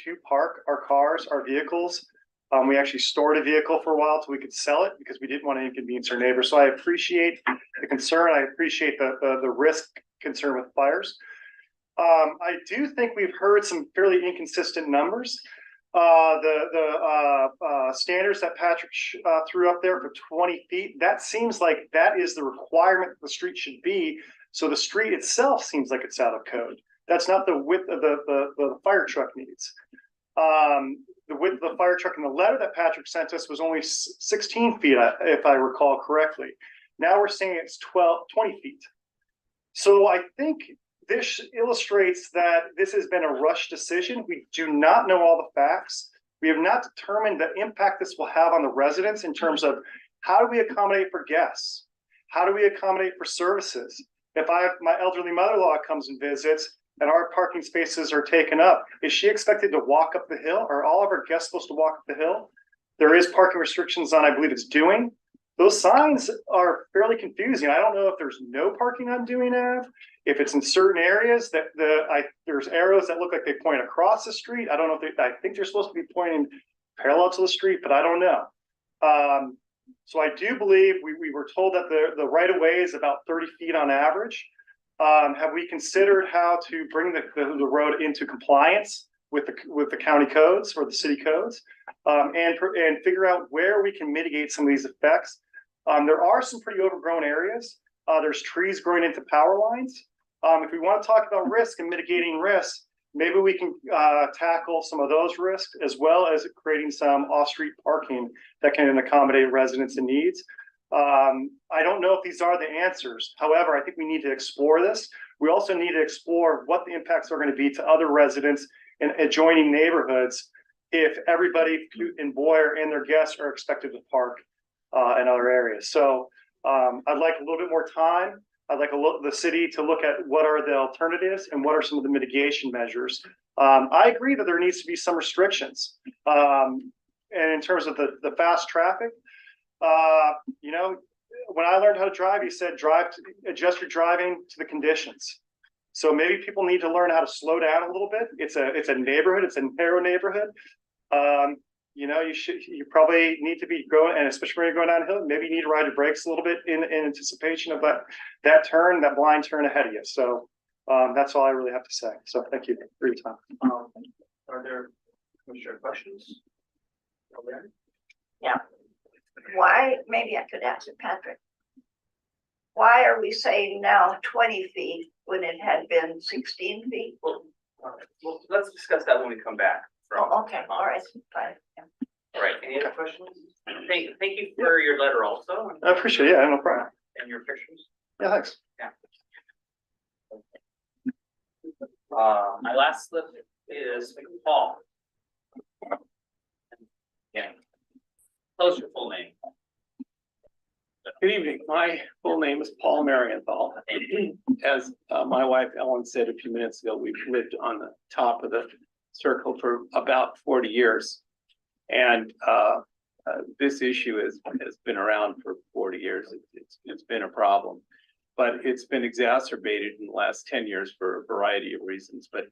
to park our cars, our vehicles. We actually stored a vehicle for a while till we could sell it because we didn't want to inconvenience our neighbors. So I appreciate the concern. I appreciate the risk concern with fires. I do think we've heard some fairly inconsistent numbers. The standards that Patrick threw up there for 20 feet, that seems like that is the requirement the street should be. So the street itself seems like it's out of code. That's not the width of the fire truck needs. The width of the fire truck in the letter that Patrick sent us was only 16 feet, if I recall correctly. Now we're saying it's 20 feet. So I think this illustrates that this has been a rush decision. We do not know all the facts. We have not determined the impact this will have on the residents in terms of how do we accommodate for guests? How do we accommodate for services? If my elderly mother-in-law comes and visits and our parking spaces are taken up, is she expected to walk up the hill? Are all of our guests supposed to walk up the hill? There is parking restrictions on, I believe it's Dewing. Those signs are fairly confusing. I don't know if there's no parking on Dewing Ave, if it's in certain areas that there's arrows that look like they point across the street. I don't know if I think they're supposed to be pointing parallel to the street, but I don't know. So I do believe we were told that the right of way is about 30 feet on average. Have we considered how to bring the road into compliance with the county codes or the city codes, and figure out where we can mitigate some of these effects? There are some pretty overgrown areas. There's trees growing into power lines. If we want to talk about risk and mitigating risk, maybe we can tackle some of those risks, as well as creating some off-street parking that can accommodate residents and needs. I don't know if these are the answers. However, I think we need to explore this. We also need to explore what the impacts are going to be to other residents in adjoining neighborhoods if everybody in Boyer and their guests are expected to park in other areas. So I'd like a little bit more time. I'd like the city to look at what are the alternatives and what are some of the mitigation measures. I agree that there needs to be some restrictions. And in terms of the fast traffic, you know, when I learned how to drive, he said, adjust your driving to the conditions. So maybe people need to learn how to slow down a little bit. It's a neighborhood. It's a narrow neighborhood. You know, you probably need to be going, and especially when you're going downhill, maybe you need to ride your brakes a little bit in anticipation of that blind turn ahead of you. So that's all I really have to say. So thank you for your time. Are there questions? Yeah. Why, maybe I could ask it, Patrick. Why are we saying now 20 feet when it had been 16 feet? Well, let's discuss that when we come back. Oh, okay, all right, fine. Yeah. All right, any other questions? Thank you for your letter also. I appreciate it. Yeah, no problem. And your pictures. Yeah, thanks. Yeah. My last slip is Paul. Yeah. Tell us your full name. Good evening. My full name is Paul Marienthal. As my wife Ellen said a few minutes ago, we've lived on the top of the circle for about 40 years. And this issue has been around for 40 years. It's been a problem, but it's been exacerbated in the last 10 years for a variety of reasons. But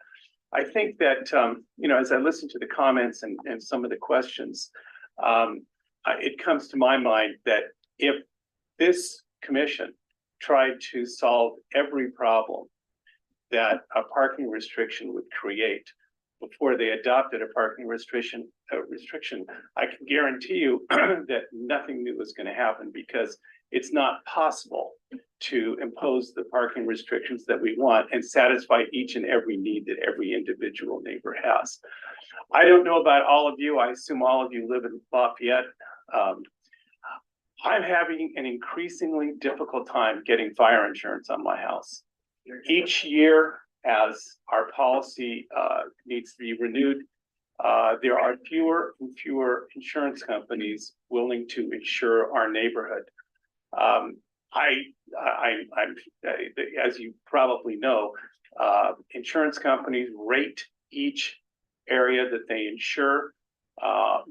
I think that, as I listen to the comments and some of the questions, it comes to my mind that if this commission tried to solve every problem that a parking restriction would create before they adopted a parking restriction, I can guarantee you that nothing new is going to happen, because it's not possible to impose the parking restrictions that we want and satisfy each and every need that every individual neighbor has. I don't know about all of you. I assume all of you live in Lafayette. I'm having an increasingly difficult time getting fire insurance on my house. Each year, as our policy needs to be renewed, there are fewer and fewer insurance companies willing to insure our neighborhood. As you probably know, insurance companies rate each area that they insure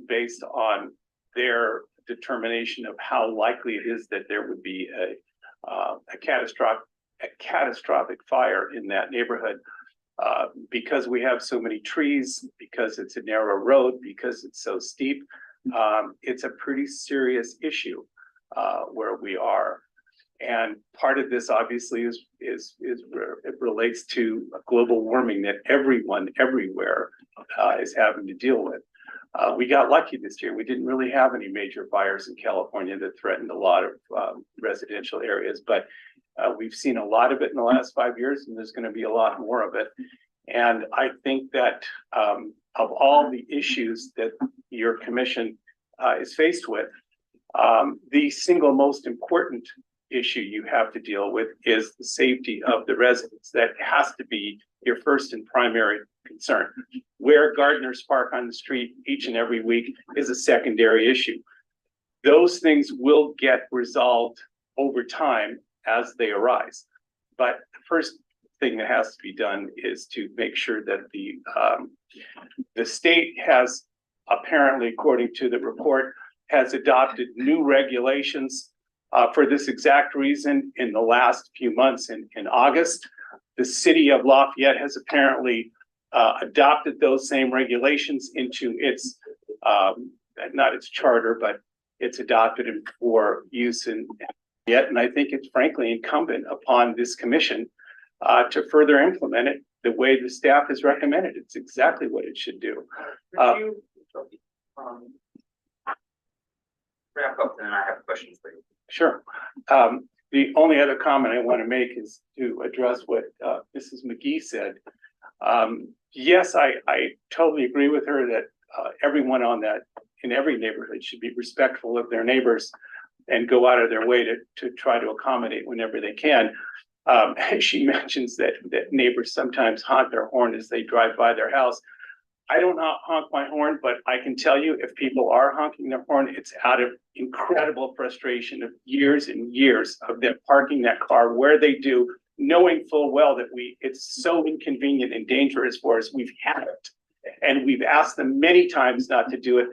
based on their determination of how likely it is that there would be a catastrophic fire in that neighborhood. Because we have so many trees, because it's a narrow road, because it's so steep, it's a pretty serious issue where we are. And part of this obviously it relates to global warming that everyone everywhere is having to deal with. We got lucky this year. We didn't really have any major fires in California that threatened a lot of residential areas, but we've seen a lot of it in the last 5 years, and there's going to be a lot more of it. And I think that of all the issues that your commission is faced with, the single most important issue you have to deal with is the safety of the residents. That has to be your first and primary concern. Where gardeners park on the street each and every week is a secondary issue. Those things will get resolved over time as they arise. But the first thing that has to be done is to make sure that the state has, apparently, according to the report, has adopted new regulations for this exact reason in the last few months. In August, the city of Lafayette has apparently adopted those same regulations into its, not its charter, but it's adopted it for use in Lafayette. And I think it's frankly incumbent upon this commission to further implement it the way the staff has recommended. It's exactly what it should do. Could you wrap up, and then I have questions for you. Sure. The only other comment I want to make is to address what Mrs. McGee said. Yes, I totally agree with her that everyone in every neighborhood should be respectful of their neighbors and go out of their way to try to accommodate whenever they can. She mentions that neighbors sometimes honk their horn as they drive by their house. I don't honk my horn, but I can tell you if people are honking their horn, it's out of incredible frustration of years and years of them parking that car where they do, knowing full well that it's so inconvenient and dangerous for us. We've had it, and we've asked them many times not to do it.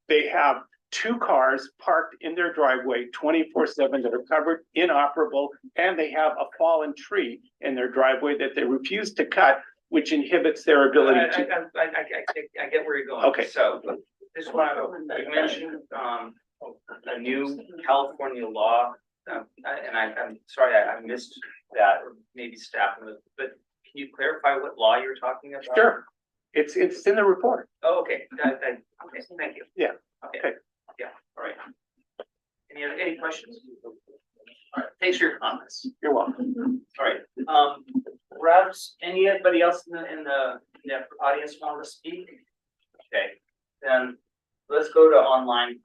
They have 2 cars parked in their driveway 24/7 that are covered, inoperable, and they have a fallen tree in their driveway that they refuse to cut, which inhibits their ability to. I get where you're going. Okay. So this one, you mentioned a new California law, and I'm sorry I missed that, or maybe staff, but can you clarify what law you're talking about? Sure. It's in the report. Oh, okay. Okay, thank you. Yeah. Okay. Yeah. All right. Any questions? All right. Thanks for your comments. You're welcome. All right. Perhaps anybody else in the audience want to speak? Okay. Then let's go to online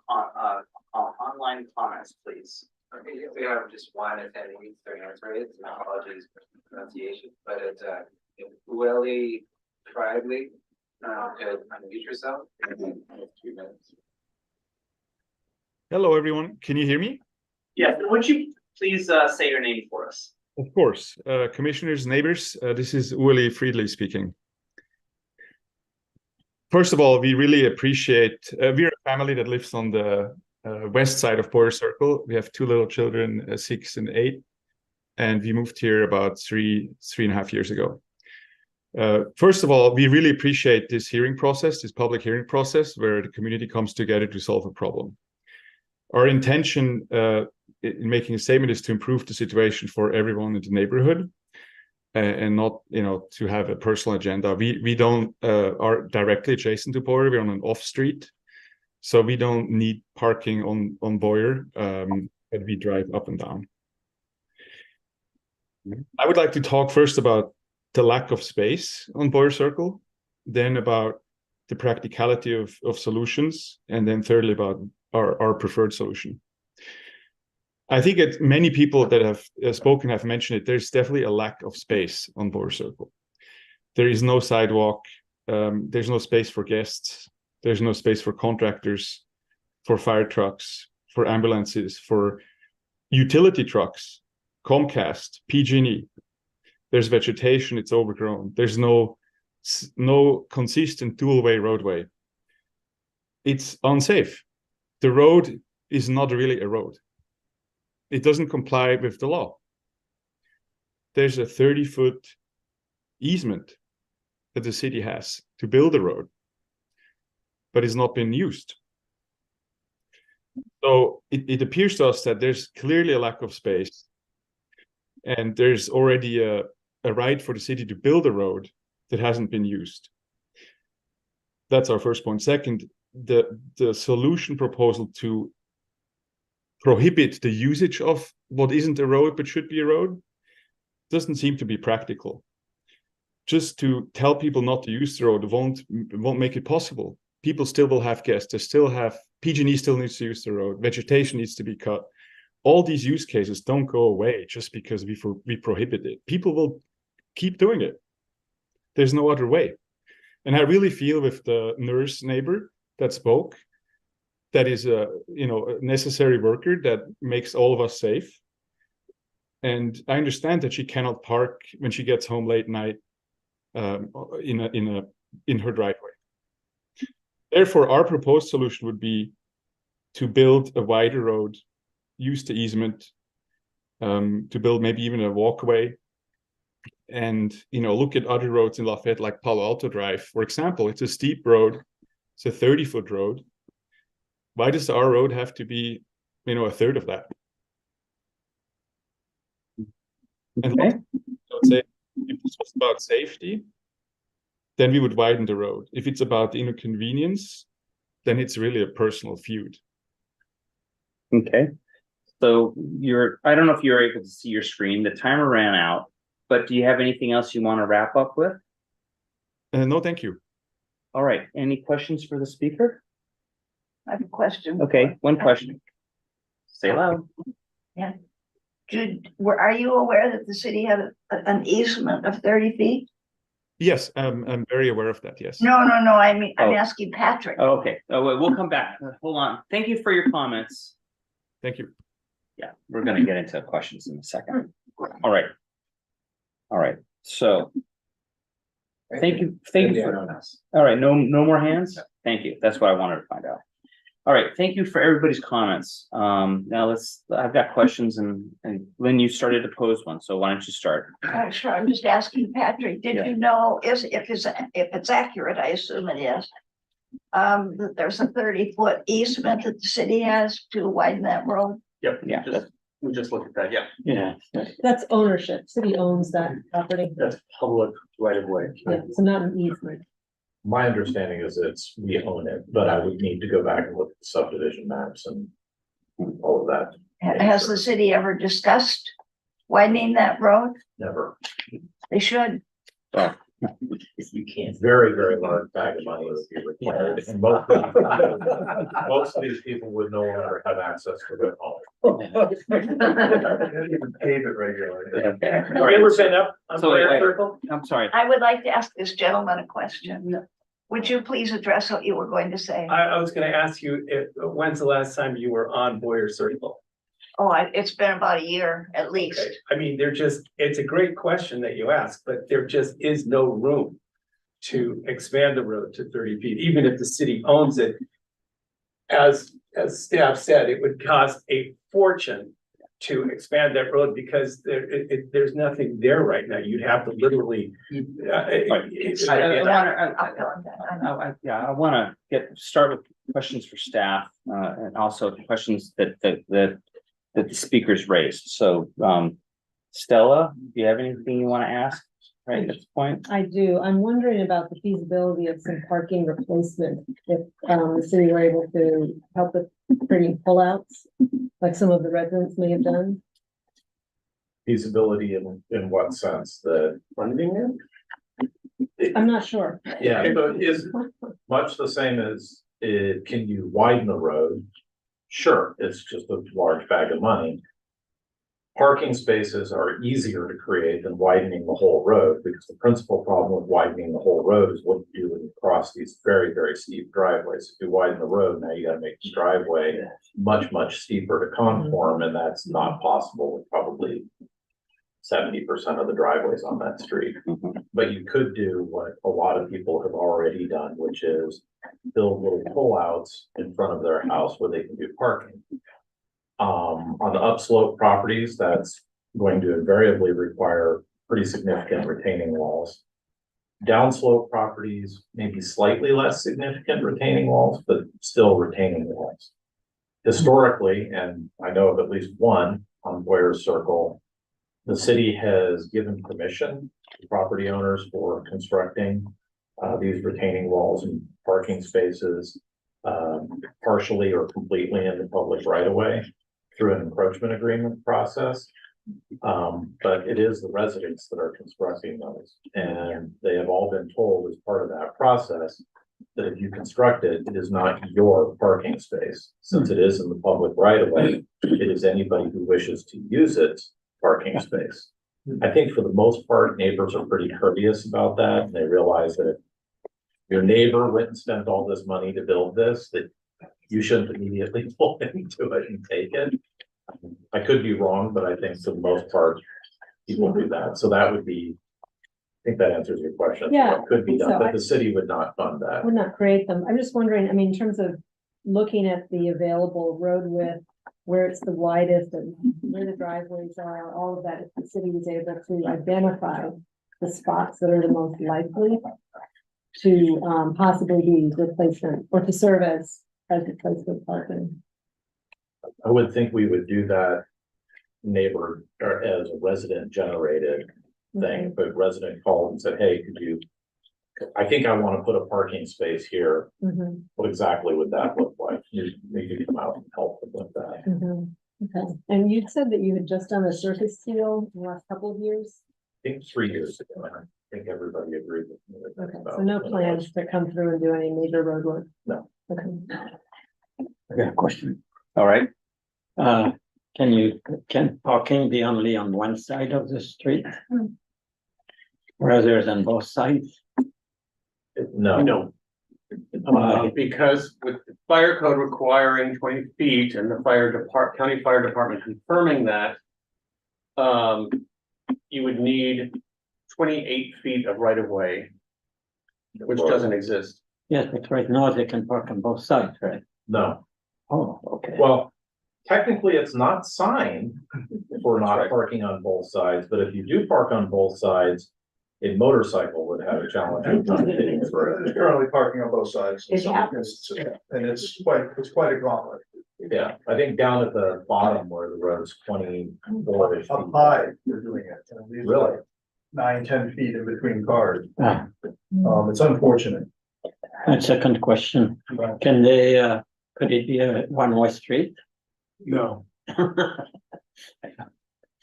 comments, please. Okay, we have just one attendee during our parades, and apologies for the pronunciation, but it's Ueli Tribely. To unmute yourself. 2 minutes. Hello, everyone. Can you hear me? Yeah, would you please say your name for us? Of course, commissioners, neighbors, this is Uli Friedli speaking. First of all, we really appreciate, we're a family that lives on the west side of Boyer Circle. We have two little children, 6 and 8, and we moved here about three and a half years ago. First of all, we really appreciate this hearing process, this public hearing process, where the community comes together to solve a problem. Our intention in making a statement is to improve the situation for everyone in the neighborhood, and not, to have a personal agenda. We don't are directly adjacent to Boyer. We're on an off street, so we don't need parking on Boyer, but we drive up and down. I would like to talk first about the lack of space on Boyer Circle, then about the practicality of solutions, and then thirdly about our preferred solution. I think many people that have spoken have mentioned it. There's definitely a lack of space on Boyer Circle. There is no sidewalk. There's no space for guests. There's no space for contractors, for fire trucks, for ambulances, for utility trucks, Comcast, PG&E. There's vegetation. It's overgrown. There's no consistent dual-way roadway. It's unsafe. The road is not really a road. It doesn't comply with the law. There's a 30-foot easement that the city has to build a road, but it's not been used. So it appears to us that there's clearly a lack of space, and there's already a right for the city to build a road that hasn't been used. That's our first point. Second, the solution proposal to prohibit the usage of what isn't a road but should be a road doesn't seem to be practical. Just to tell people not to use the road won't make it possible. People still will have guests. They still have PG&E still needs to use the road. Vegetation needs to be cut. All these use cases don't go away just because we prohibit it. People will keep doing it. There's no other way. And I really feel with the nurse neighbor that spoke, that is a necessary worker that makes all of us safe. And I understand that she cannot park when she gets home late night in her driveway. Therefore, our proposed solution would be to build a wider road, use the easement, to build maybe even a walkway, and look at other roads in Lafayette, like Palo Alto Drive, for example. It's a steep road. It's a 30-foot road. Why does our road have to be, a third of that? And I would say, if this was about safety, then we would widen the road. If it's about the inconvenience, then it's really a personal feud. Okay. So I don't know if you're able to see your screen. The timer ran out, but do you have anything else you want to wrap up with? No, thank you. All right. Any questions for the speaker? I have a question. Okay, one question. Say loud. Yeah. Are you aware that the city had an easement of 30 feet? Yes, I'm very aware of that, yes. No, I mean, I'm asking Patrick. Oh, okay. Oh, wait, we'll come back. Hold on. Thank you for your comments. Thank you. Yeah, we're gonna get into questions in a second. All right. So. Thank you. All right, no more hands? Thank you. That's what I wanted to find out. All right, thank you for everybody's comments. Now I've got questions, and Lynn, you started to pose one, so why don't you start? Sure, I'm just asking Patrick, did you know, if it's accurate, I assume it is, that there's a 30-foot easement that the city has to widen that road? Yep, Yeah. we just looked at that, yeah. Yeah. That's ownership. City owns that property. That's public right of way. Yeah, so not an easement. My understanding is we own it, but I would need to go back and look at the subdivision maps and all of that. Has the city ever discussed widening that road? Never. They should. If you can't. Very, very large bag of money would be required, and most of these people would no longer have access to their home. Pave it regularly. Okay. All right, we're saying up. I'm sorry. I would like to ask this gentleman a question. Would you please address what you were going to say? I was gonna ask you, when's the last time you were on Boyer Circle? Oh, it's been about a year at least. Okay, I mean, it's a great question that you ask, but there just is no room to expand the road to 30 feet, even if the city owns it. As staff said, it would cost a fortune to expand that road because there's nothing there right now. You'd have to literally. I wanna start with questions for staff, and also questions that the speakers raised. So, Stella, do you have anything you wanna ask right at this point? I do. I'm wondering about the feasibility of some parking replacement. If the city were able to help with creating pullouts, like some of the residents may have done. Feasibility in what sense? The funding it? I'm not sure. Yeah, so it is much the same as, can you widen the road? Sure, it's just a large bag of money. Parking spaces are easier to create than widening the whole road, because the principal problem with widening the whole road is what you do when you cross these very, very steep driveways. If you widen the road, now you gotta make this driveway much steeper to conform, and that's not possible with probably 70% of the driveways on that street. But you could do what a lot of people have already done, which is build little pullouts in front of their house where they can do parking. On the upslope properties, that's going to invariably require pretty significant retaining walls. Downslope properties, maybe slightly less significant retaining walls, but still retaining walls. Historically, and I know of at least one on Boyer's Circle, the city has given permission to property owners for constructing these retaining walls and parking spaces partially or completely in the public right of way through an encroachment agreement process. But it is the residents that are constructing those, and they have all been told as part of that process that if you construct it, it is not your parking space. Since it is in the public right of way, it is anybody who wishes to use it parking space. I think for the most part, neighbors are pretty courteous about that, and they realize that if your neighbor went and spent all this money to build this, that you shouldn't immediately pull into it and take it. I could be wrong, but I think for the most part, people do that. So that would be, I think that answers your question. Yeah, What could be done, so but the city would not fund that. Would not create them. I'm just wondering, I mean, in terms of looking at the available road width, where it's the widest and where the driveways are, all of that, if the city was able to identify the spots that are the most likely to possibly be replacement or to serve as replacement parking. I would think we would do that neighbor or as a resident generated thing, but resident called and said, hey, could you, I think I want to put a parking space here. What exactly would that look like? You could come out and help them with that. Okay, and you said that you had just done a surface seal in the last couple of years? I think 3 years ago, and I think everybody agreed with me. That that's Okay, about so no what it plans was. to come through and do any major road work? No. Okay. I got a question. All right. Can parking be only on one side of the street? Rather than both sides? No. Because with the fire code requiring 20 feet and the county fire department confirming that, you would need 28 feet of right of way, which doesn't exist. Yes, but right now they can park on both sides, right? No. Oh, okay. Well, technically, it's not signed for not parking on both sides, but if you do park on both sides, a motorcycle would have a challenge of not getting through. It's currently parking on both sides. It happens. And it's quite a gauntlet. Yeah, I think down at the bottom where the road's 24 feet. Up high, they're doing it. And these are Really? 9-10 feet in between cars. Ah. It's unfortunate. And second question, can they, could it be a one-way street? No.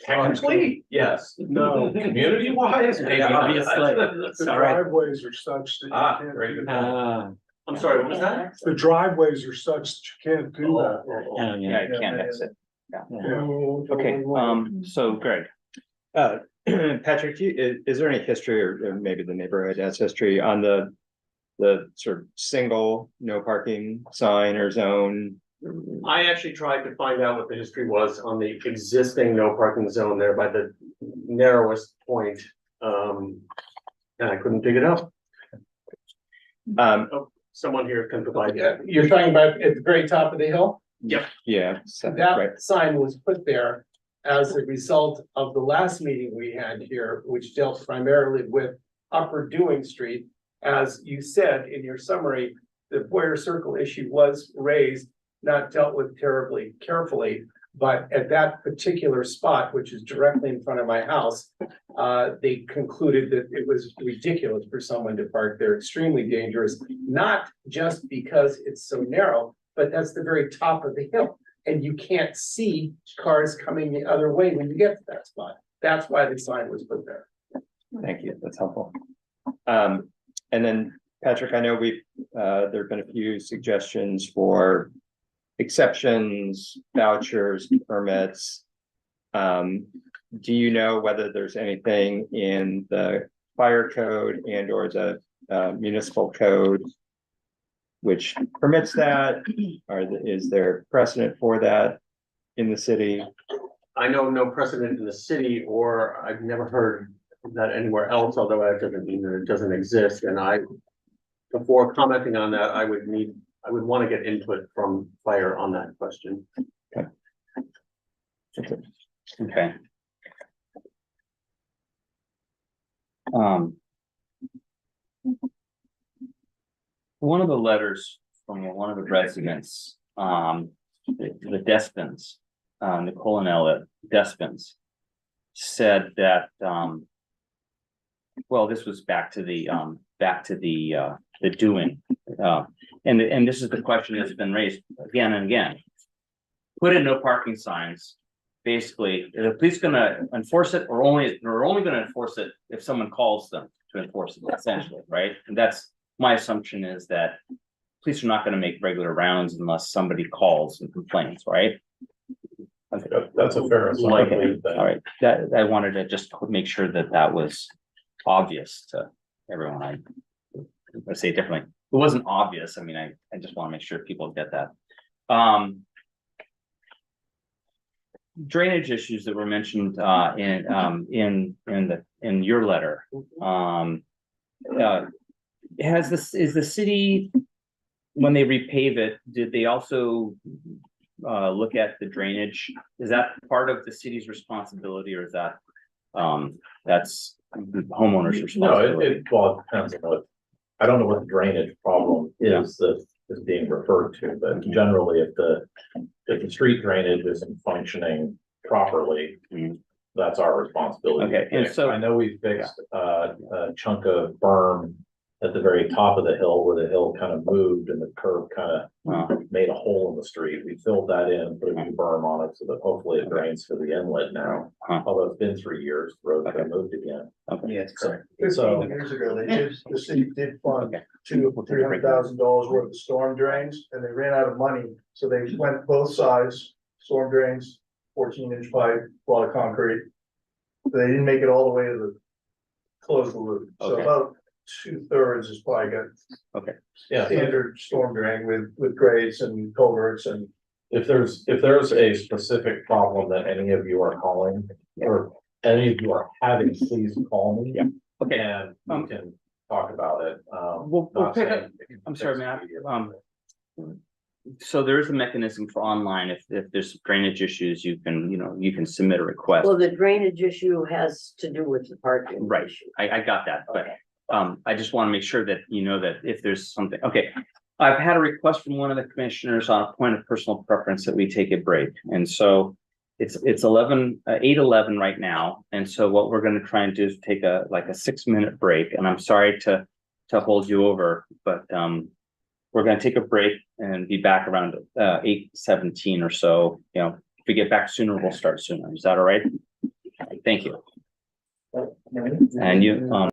Technically, yes. No. Community wise, maybe Yeah, not. obviously. The All right. driveways are such that you can't very do good. that. I'm sorry, what was that? The driveways are such that you can't do that. Yeah, you can't exit. Yeah. Okay, so Greg. Patrick, is there any history or maybe the neighborhood has history on the sort of single no parking sign or zone I actually tried to find out what the history was on the existing no parking zone there by the narrowest point. And I couldn't dig it up. Someone here can provide. You're talking about at the very top of the hill? Yep. Yeah. That sign was put there as a result of the last meeting we had here, which dealt primarily with Upper Dewing Street. As you said in your summary, the Boyer Circle issue was raised, not dealt with terribly carefully. But at that particular spot, which is directly in front of my house, they concluded that it was ridiculous for someone to park there, extremely dangerous, not just because it's so narrow, but that's the very top of the hill. And you can't see cars coming the other way when you get to that spot. That's why the sign was put there. Thank you, that's helpful. And then, Patrick, I know there have been a few suggestions for exceptions, vouchers, permits. Do you know whether there's anything in the fire code and or the municipal code which permits that? Or is there precedent for that in the city? I know no precedent in the city, or I've never heard that anywhere else, although that doesn't mean that it doesn't exist. And before commenting on that, I would want to get input from fire on that question. Okay. One of the letters from one of the residents, the Despins, Nicole and Ella Despins, said that, well, this was back to the doing, and this is the question that's been raised again and again. Put in no parking signs. Basically, are the police gonna enforce it, or only gonna enforce it if someone calls them to enforce it, essentially, right? And that's my assumption, is that police are not gonna make regular rounds unless somebody calls and complains, right? That's a fair assumption. All right, that I wanted to just make sure that that was obvious to everyone. I say it differently. It wasn't obvious. I mean, I just want to make sure people get that. Drainage issues that were mentioned in your letter. Is the city, when they repave it, did they also look at the drainage? Is that part of the city's responsibility, or is that that's the homeowner's responsibility? Well, it depends on what, I don't know what the drainage problem is that is being referred to, but generally if the street drainage isn't functioning properly, that's our responsibility. Okay, and so I know we fixed a chunk of berm at the very top of the hill where the hill kind of moved and the curb kind of made a hole in the street. We filled that in, put a new berm on it so that hopefully it drains to the inlet now. Although it's been 3 years, the road's been moved again. Yeah, so 15 years ago, the city did fund $200,000-$300,000 worth of storm drains, and they ran out of money. So they went both sides, storm drains, 14-inch pipe, a lot of concrete. They didn't make it all the way to close the loop. So about 2/3 is probably got standard storm drain with grades and culverts. And if there's a specific problem that any of you are calling or any of you are having, please call me. Okay. And we can talk about it. We'll pick up. I'm sorry, Matt. So there is a mechanism for online. If there's drainage issues, you can submit a request. Well, the drainage issue has to do with the parking. Right. I got that, but I just want to make sure that you know that if there's something, okay. I've had a request from one of the commissioners on a point of personal preference that we take a break. And so it's 8:11 right now. And so what we're going to try and do is take a 6-minute break. And I'm sorry to hold you over, but we're going to take a break and be back around 8:17 or so. You know, if we get back sooner, we'll start sooner. Is that all right? Thank you. And you,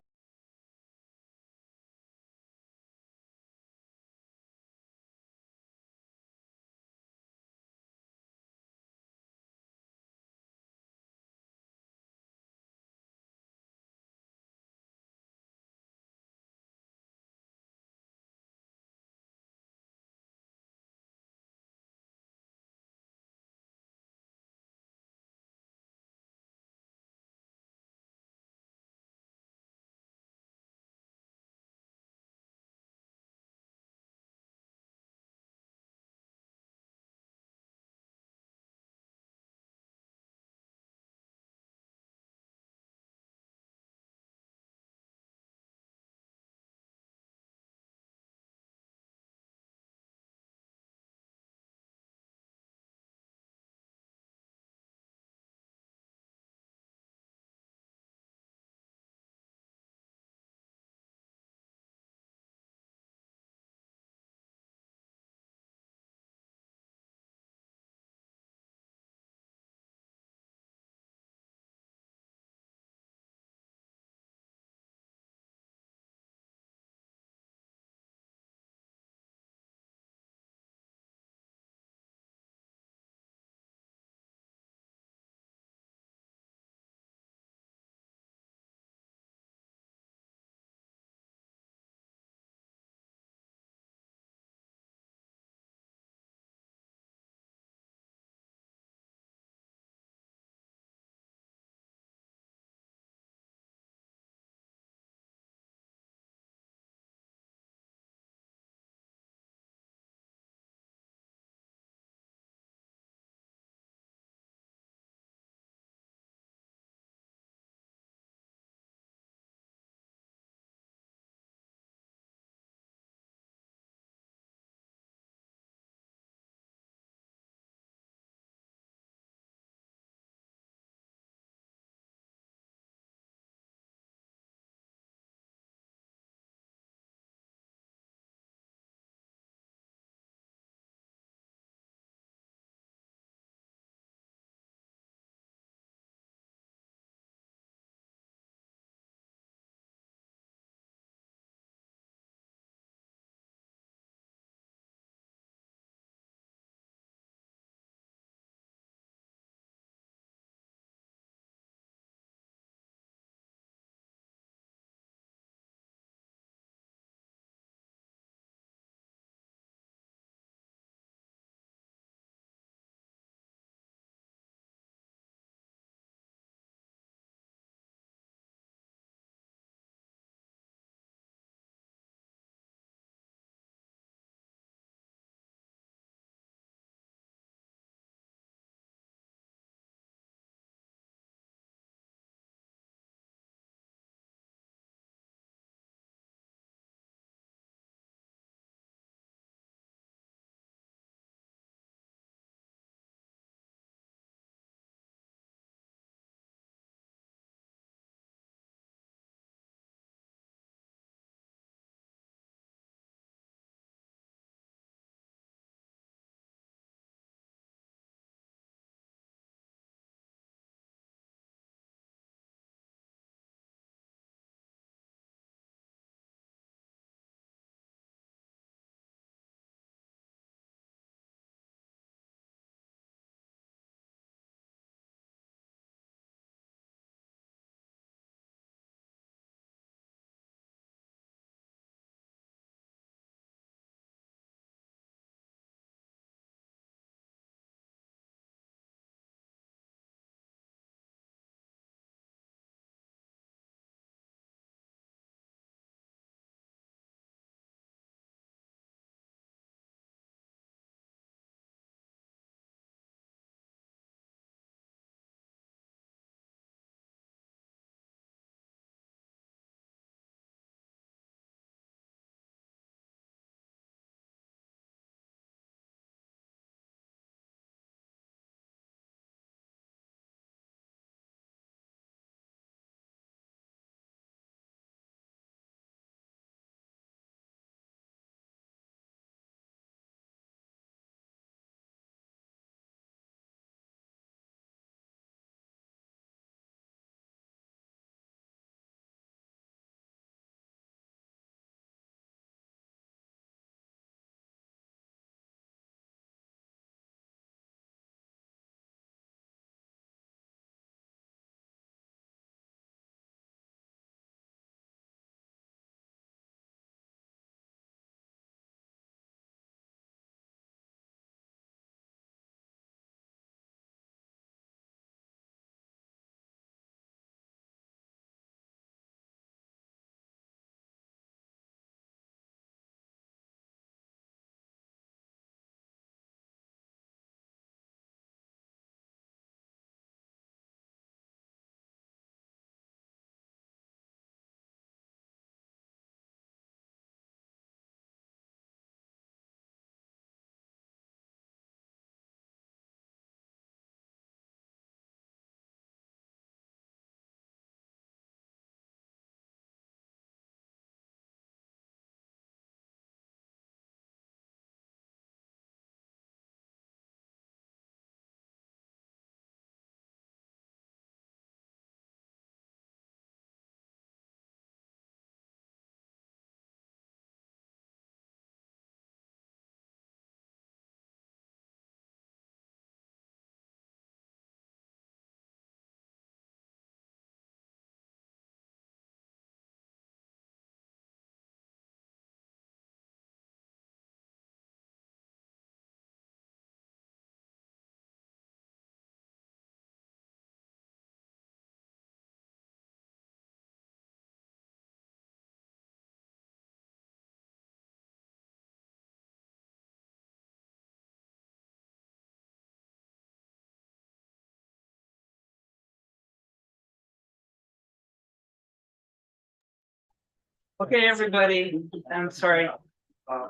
Okay, everybody, I'm sorry.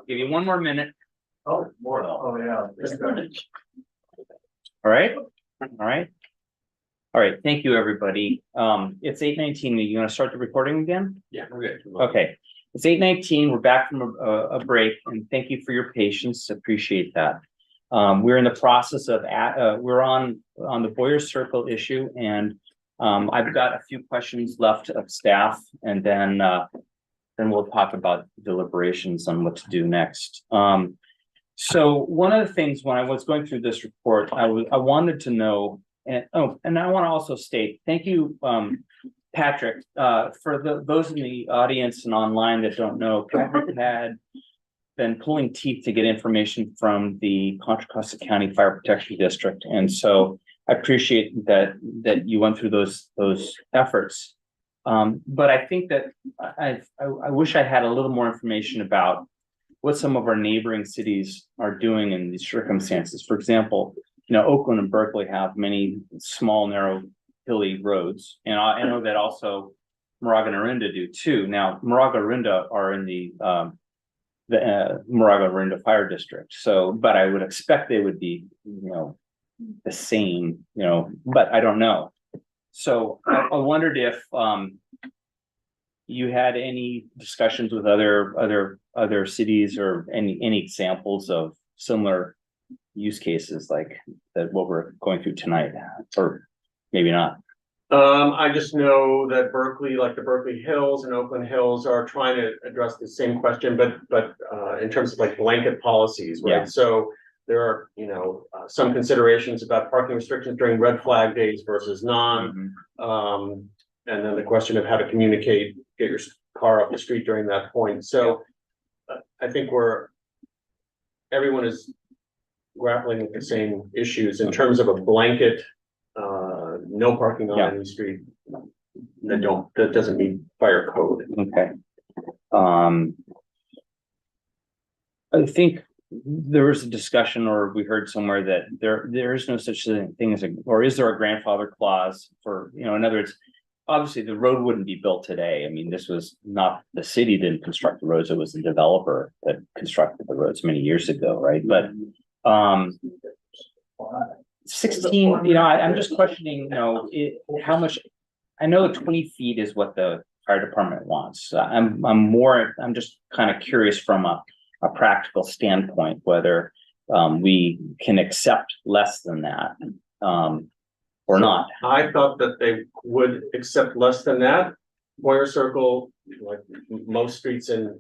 Give you one more minute. Oh, more. Oh, yeah. All right, all right. All right, thank you, everybody. It's 8:19. You gonna start the recording again? Yeah, we're good. Okay, it's 8:19. We're back from a break, and thank you for your patience. Appreciate that. We're in the process of we're on the Boyer Circle issue, and I've got a few questions left of staff, and then we'll talk about deliberations on what to do next. So one of the things when I was going through this report, I wanted to know, and I want to also state, thank you, Patrick, for those in the audience and online that don't know, Patrick had been pulling teeth to get information from the Contra Costa County Fire Protection District, and so I appreciate that you went through those efforts. But I think that I wish I had a little more information about what some of our neighboring cities are doing in these circumstances. For example, Oakland and Berkeley have many small, narrow, hilly roads, and I know that also Moraga and Orinda do too. Now, Moraga and Orinda are in the Moraga and Orinda Fire District, so but I would expect they would be, the same, but I don't know. So I wondered if you had any discussions with other cities or any examples of similar use cases like that what we're going through tonight, or maybe not. I just know that Berkeley, like the Berkeley Hills and Oakland Hills, are trying to address the same question, but in terms of like blanket policies, right? Yeah. So there are, some considerations about parking restrictions during red flag days versus non. And then the question of how to communicate, get your car off the street during that point. So I think everyone is grappling with the same issues in terms of a blanket, no parking on any street that doesn't meet fire code. Okay. I think there was a discussion, or we heard somewhere that there is no such thing as or is there a grandfather clause for, in other words, obviously the road wouldn't be built today. I mean, this was not, the city didn't construct the roads, it was the developer that constructed the roads many years ago, right? But 16, I'm just questioning, how much, I know 20 feet is what the fire department wants. I'm just kind of curious from a practical standpoint, whether we can accept less than that or not. I thought that they would accept less than that. Boyer Circle, like most streets in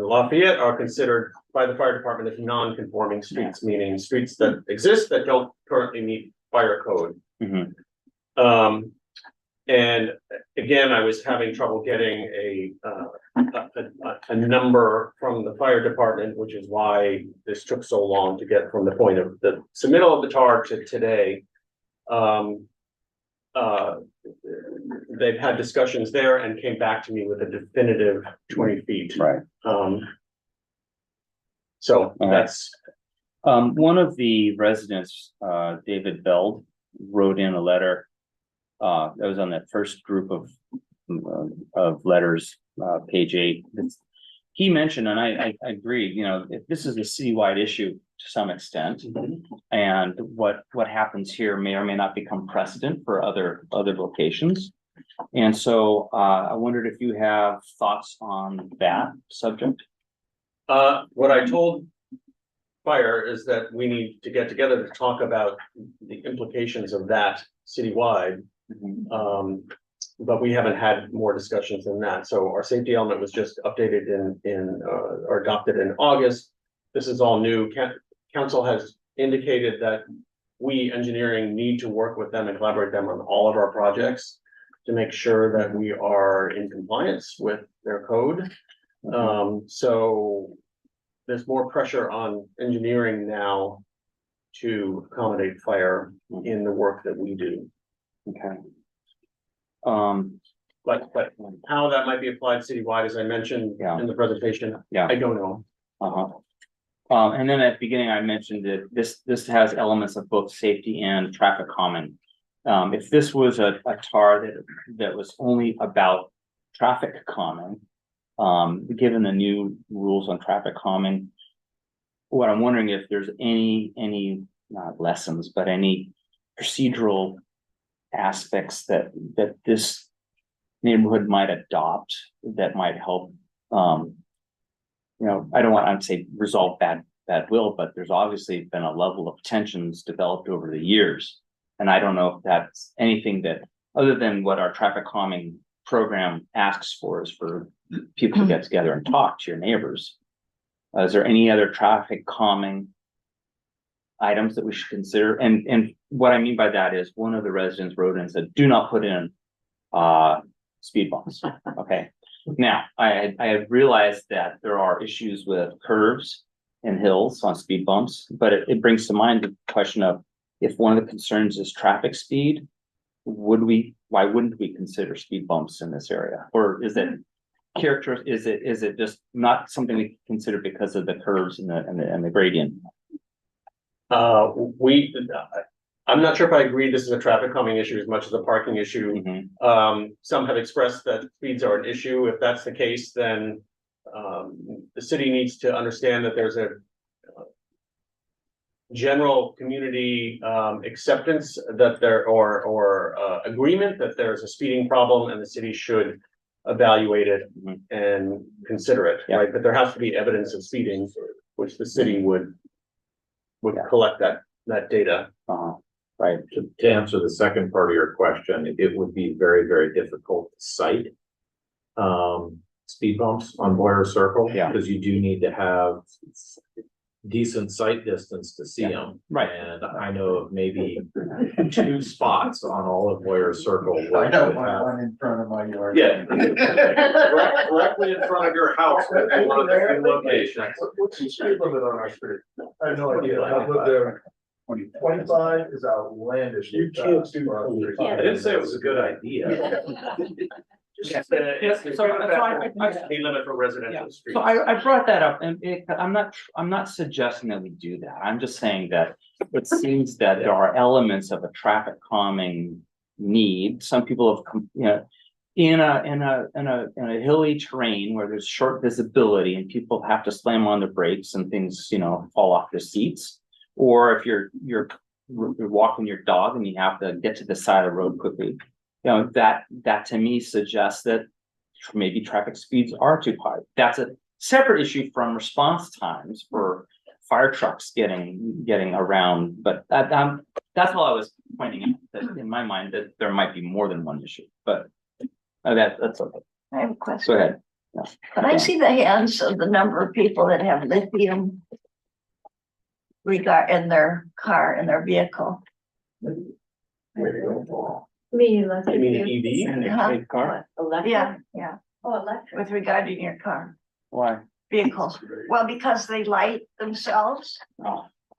Lafayette, are considered by the fire department as non-conforming streets, meaning streets that exist that don't currently meet fire code. And again, I was having trouble getting a number from the fire department, which is why this took so long to get from the point of the submittal of the TAR to today. They've had discussions there and came back to me with a definitive 20 feet. Right. So that's. One of the residents, David Beld, wrote in a letter that was on that first group of letters, page 8. He mentioned, and I agree, if this is a citywide issue to some extent, and what happens here may or may not become precedent for other locations. And so I wondered if you have thoughts on that subject. What I told Fire is that we need to get together to talk about the implications of that citywide. But we haven't had more discussions than that. So our safety element was just updated or adopted in August. This is all new. Council has indicated that we engineering need to work with them and collaborate them on all of our projects to make sure that we are in compliance with their code. So there's more pressure on engineering now to accommodate fire in the work that we do. Okay. But how that might be applied citywide, as I mentioned in the presentation, I don't know. And then at the beginning, I mentioned that this has elements of both safety and traffic calming. If this was a TAR that was only about traffic calming, given the new rules on traffic calming, what I'm wondering if there's any not lessons, but any procedural aspects that this neighborhood might adopt that might help, I don't want to say resolve bad will, but there's obviously been a level of tensions developed over the years. And I don't know if that's anything that, other than what our traffic calming program asks for, is for people to get together and talk to your neighbors. Is there any other traffic calming items that we should consider? And what I mean by that is, one of the residents wrote in and said, do not put in speed bumps. Okay. Now, I have realized that there are issues with curves and hills on speed bumps, but it brings to mind the question of, if one of the concerns is traffic speed, why wouldn't we consider speed bumps in this area? Or is it is it just not something we consider because of the curves and the gradient? I'm not sure if I agree this is a traffic calming issue as much as a parking issue. Some have expressed that speeds are an issue. If that's the case, then the city needs to understand that there's a general community acceptance that agreement that there's a speeding problem, and the city should evaluate it and consider it, right? But there has to be evidence of speeding, which the city would collect that data. Right. To answer the second part of your question, it would be very, very difficult to cite speed bumps on Boyer Circle, because you do need to have decent sight distance to see them. Right. And I know of maybe 2 spots on all of Boyer Circle. I know one in front of my yard. Yeah. Directly in front of your house, would be one of the 2 locations. What's the speed limit on our street? I have no idea. I've lived there. 25 is outlandish. You can't do. I didn't say it was a good idea. Speed limit for residential streets. So I brought that up, and I'm not suggesting that we do that. I'm just saying that it seems that there are elements of a traffic calming need. Some people have, in a hilly terrain where there's short visibility and people have to slam on the brakes and things, fall off their seats. Or if you're walking your dog and you have to get to the side of the road quickly, that to me suggests that maybe traffic speeds are too high. That's a separate issue from response times for fire trucks getting around. But that's all I was pointing out, that in my mind that there might be more than one issue. But that's okay. I have a question. Go ahead. Can I see the hands of the number of people that have lithium in their car, in their vehicle? Me, You mean an EV? Electric car? Electric? Yeah. Oh, electric. With regard to your car, Why? vehicles. Well, because they light themselves,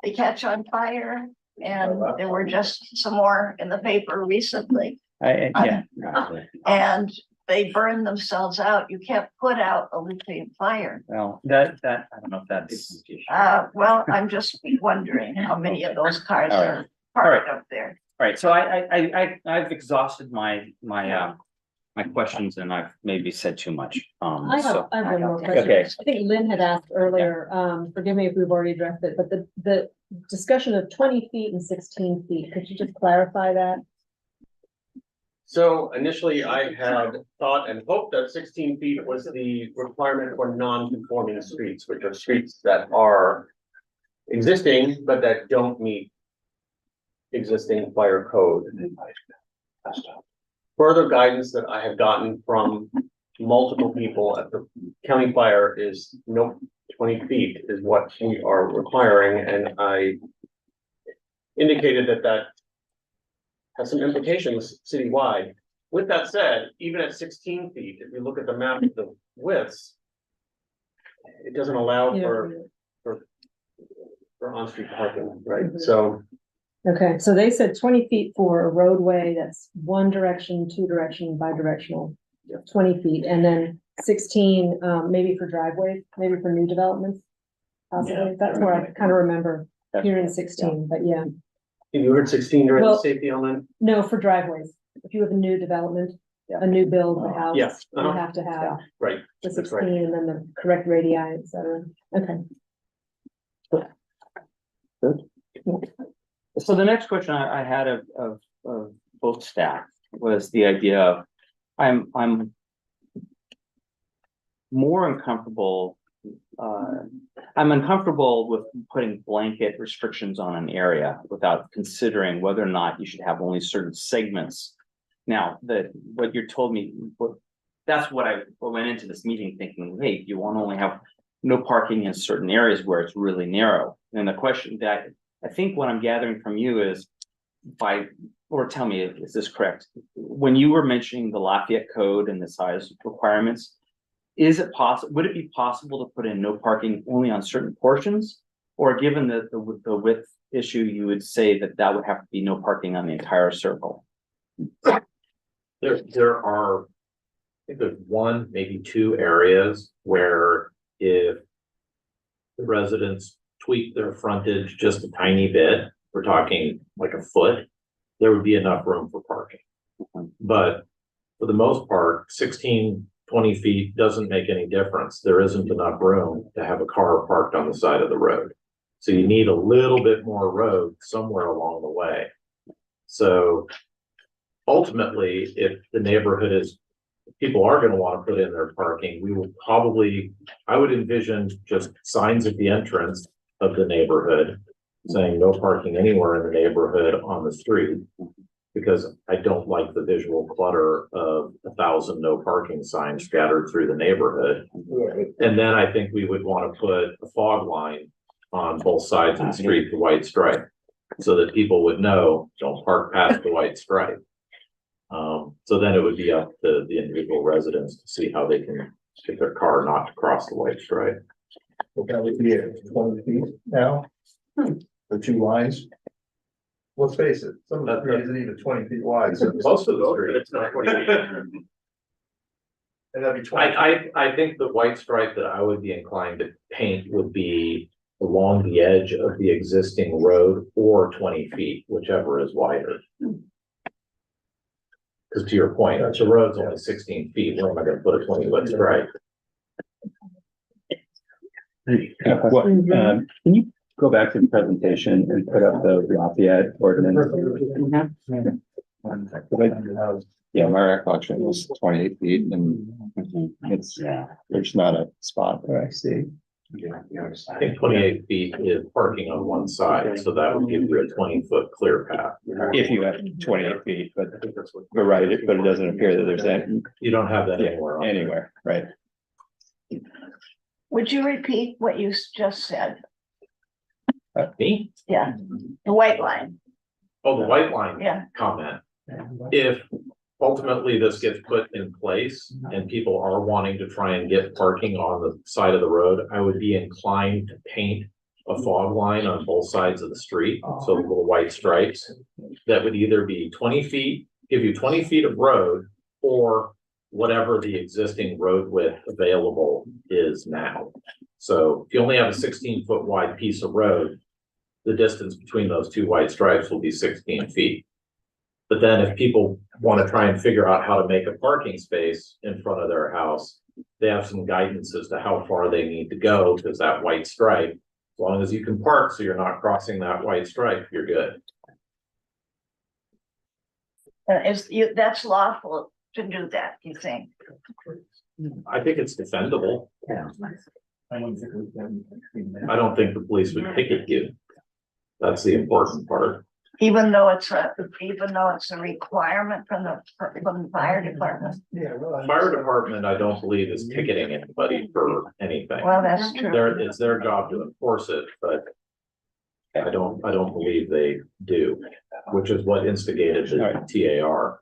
they catch on fire, and there were just some more in the paper recently. And they burn themselves out. You can't put out a lithium fire. Well, that I don't know if that's. Well, I'm just wondering how many of those cars All right. are parked up there. All right, so I've exhausted my questions, and I've maybe said too much. I have one more question. Okay. I think Lynn had asked earlier, forgive me if we've already addressed it, but the discussion of 20 feet and 16 feet, could you just clarify that? So initially I had thought and hoped that 16 feet was the requirement for non-conforming streets, which are streets that are existing, but that don't meet existing fire code. Further guidance that I have gotten from multiple people at the county fire is 20 feet is what we are requiring, and I indicated that has some implications citywide. With that said, even at 16 feet, if you look at the map of the widths, it doesn't allow for on-street parking, right? So. Okay, so they said 20 feet for a roadway that's one direction, two direction, bi-directional, 20 feet, and then 16, maybe for driveways, maybe for new developments. Possibly, that's where I kind of remember hearing 16, but yeah. You heard 16 during the safety element? No, for driveways. If you have a new development, a new build house. Yeah. You have to have Right. the That's right. 16 and then the correct radii, et cetera. Okay. So the next question I had of both staff was the idea of, I'm more uncomfortable, I'm uncomfortable with putting blanket restrictions on an area without considering whether or not you should have only certain segments. Now, what you told me, that's what I went into this meeting thinking, hey, you want to only have no parking in certain areas where it's really narrow. And the question that I think what I'm gathering from you is or tell me, is this correct? When you were mentioning the Lafayette Code and the size requirements, would it be possible to put in no parking only on certain portions? Or given the width issue, you would say that would have to be no parking on the entire circle? There are, I think there's one, maybe two areas where if the residents tweak their frontage just a tiny bit, we're talking like a foot, there would be enough room for parking. But for the most part, 16, 20 feet doesn't make any difference. There isn't enough room to have a car parked on the side of the road. So you need a little bit more road somewhere along the way. So ultimately, if the neighborhood is, people are going to want to put in their parking, we will probably, I would envision just signs at the entrance of the neighborhood saying no parking anywhere in the neighborhood on the street, because I don't like the visual clutter of 1,000 no parking signs scattered through the neighborhood. And then I think we would want to put a fog line on both sides of the street, the white stripe, so that people would know, don't park past the white stripe. So then it would be up to the individual residents to see how they can get their car not to cross the white stripe. Well, that would be at 20 feet now, the two lines. Let's face it, some of the street isn't even 20 feet wide. So Most of the street, it's not 20 feet. And that'd be 20. I think the white stripe that I would be inclined to paint would be along the edge of the existing road or 20 feet, whichever is wider. Because to your point, if the road's only 16 feet, where am I gonna put a 20-foot stripe? Can you go back to the presentation and put up the Lafayette ordinance? Yeah, my recollection was 28 feet and it's, there's not a spot that I see. I think 28 feet is parking on one side, so that would give you a 20-foot clear path. If you have 28 feet, but right, but it doesn't appear that there's that. You don't have that anywhere. Anywhere, right? Would you repeat what you just said? Me? Yeah, the white line. Oh, the white line Yeah. comment. If ultimately this gets put in place and people are wanting to try and get parking on the side of the road, I would be inclined to paint a fog line on both sides of the street. So little white stripes that would either be 20 feet, give you 20 feet of road, or whatever the existing road width available is now. So if you only have a 16-foot wide piece of road, the distance between those two white stripes will be 16 feet. But then if people want to try and figure out how to make a parking space in front of their house, they have some guidance as to how far they need to go, because that white stripe, as long as you can park so you're not crossing that white stripe, you're good. That's lawful to do that, you think? I think it's defendable. Yeah. I don't think the police would ticket you. That's the important part. Even though it's a requirement from the fire department? Fire department, I don't believe is ticketing anybody for anything. Well, that's true. It's their job to enforce it, but I don't believe they do, which is what instigated the TAR.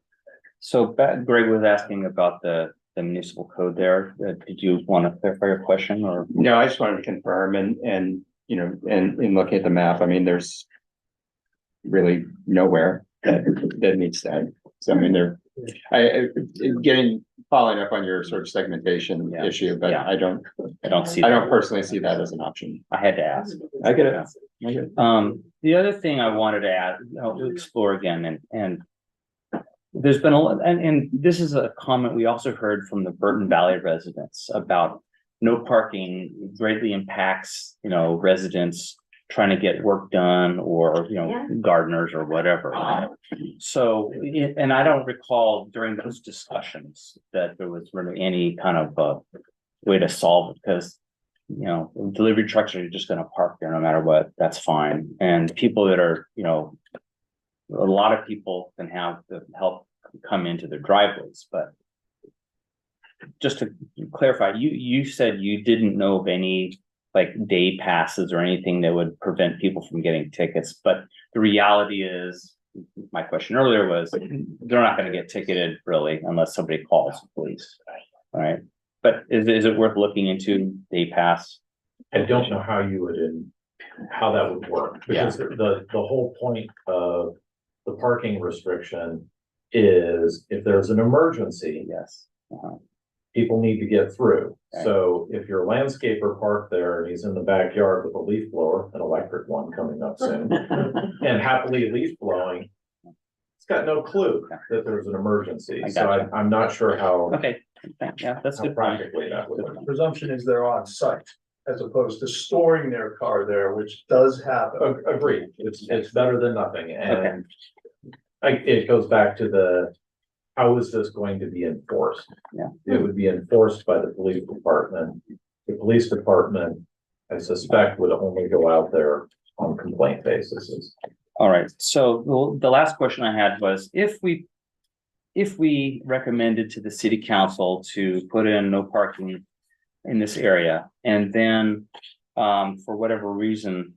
So Greg was asking about the municipal code there. Did you want to clarify your question or? No, I just wanted to confirm and you know, and in looking at the map, I mean, there's really nowhere that meets that. So I mean, following up on your sort of segmentation issue, but I don't personally see that as an option. I had to ask. I get it. The other thing I wanted to add, explore again, and there's been a lot, and this is a comment we also heard from the Burton Valley residents about no parking greatly impacts, residents trying to get work done or, gardeners or whatever. So, and I don't recall during those discussions that there was really any kind of way to solve it because, delivery trucks are just gonna park there no matter what, that's fine. And people that are, a lot of people can have the help come into their driveways, but just to clarify, you said you didn't know of any like day passes or anything that would prevent people from getting tickets, but the reality is, my question earlier was, they're not gonna get ticketed really unless somebody calls the police, all right? But is it worth looking into day pass? I don't know how how that would work, because the whole point of the parking restriction is if there's an emergency. Yes. People need to get through. Okay. So if your landscaper parked there and he's in the backyard with a leaf blower, an electric one coming up soon, and happily leaf blowing, it's got no clue that there's an emergency. So I'm not sure how. Okay, yeah, that's good. Practically that would work. The presumption is they're on site as opposed to storing their car there, which does happen. Agreed. It's better than nothing. And it goes back to how is this going to be enforced? Yeah. It would be enforced by the police department. The police department, I suspect, would only go out there on complaint basis. All right, so the last question I had was, if we recommended to the city council to put in no parking in this area, and then for whatever reason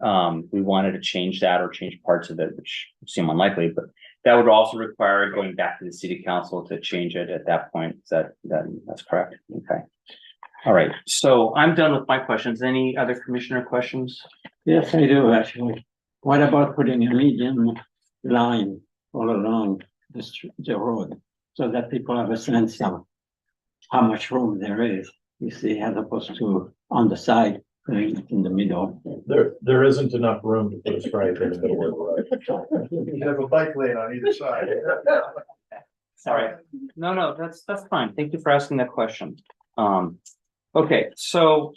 we wanted to change that or change parts of it, which seem unlikely, but that would also require going back to the city council to change it at that point. That's correct? Okay. All right, so I'm done with my questions. Any other commissioner questions? Yes, I do actually. What about putting a median line all along the road so that people have a sense of how much room there is, you see, as opposed to on the side, putting it in the middle? There isn't enough room to put a stripe in the middle of the road. You have a bike lane on either side. All right, no, that's fine. Thank you for asking that question. Okay, so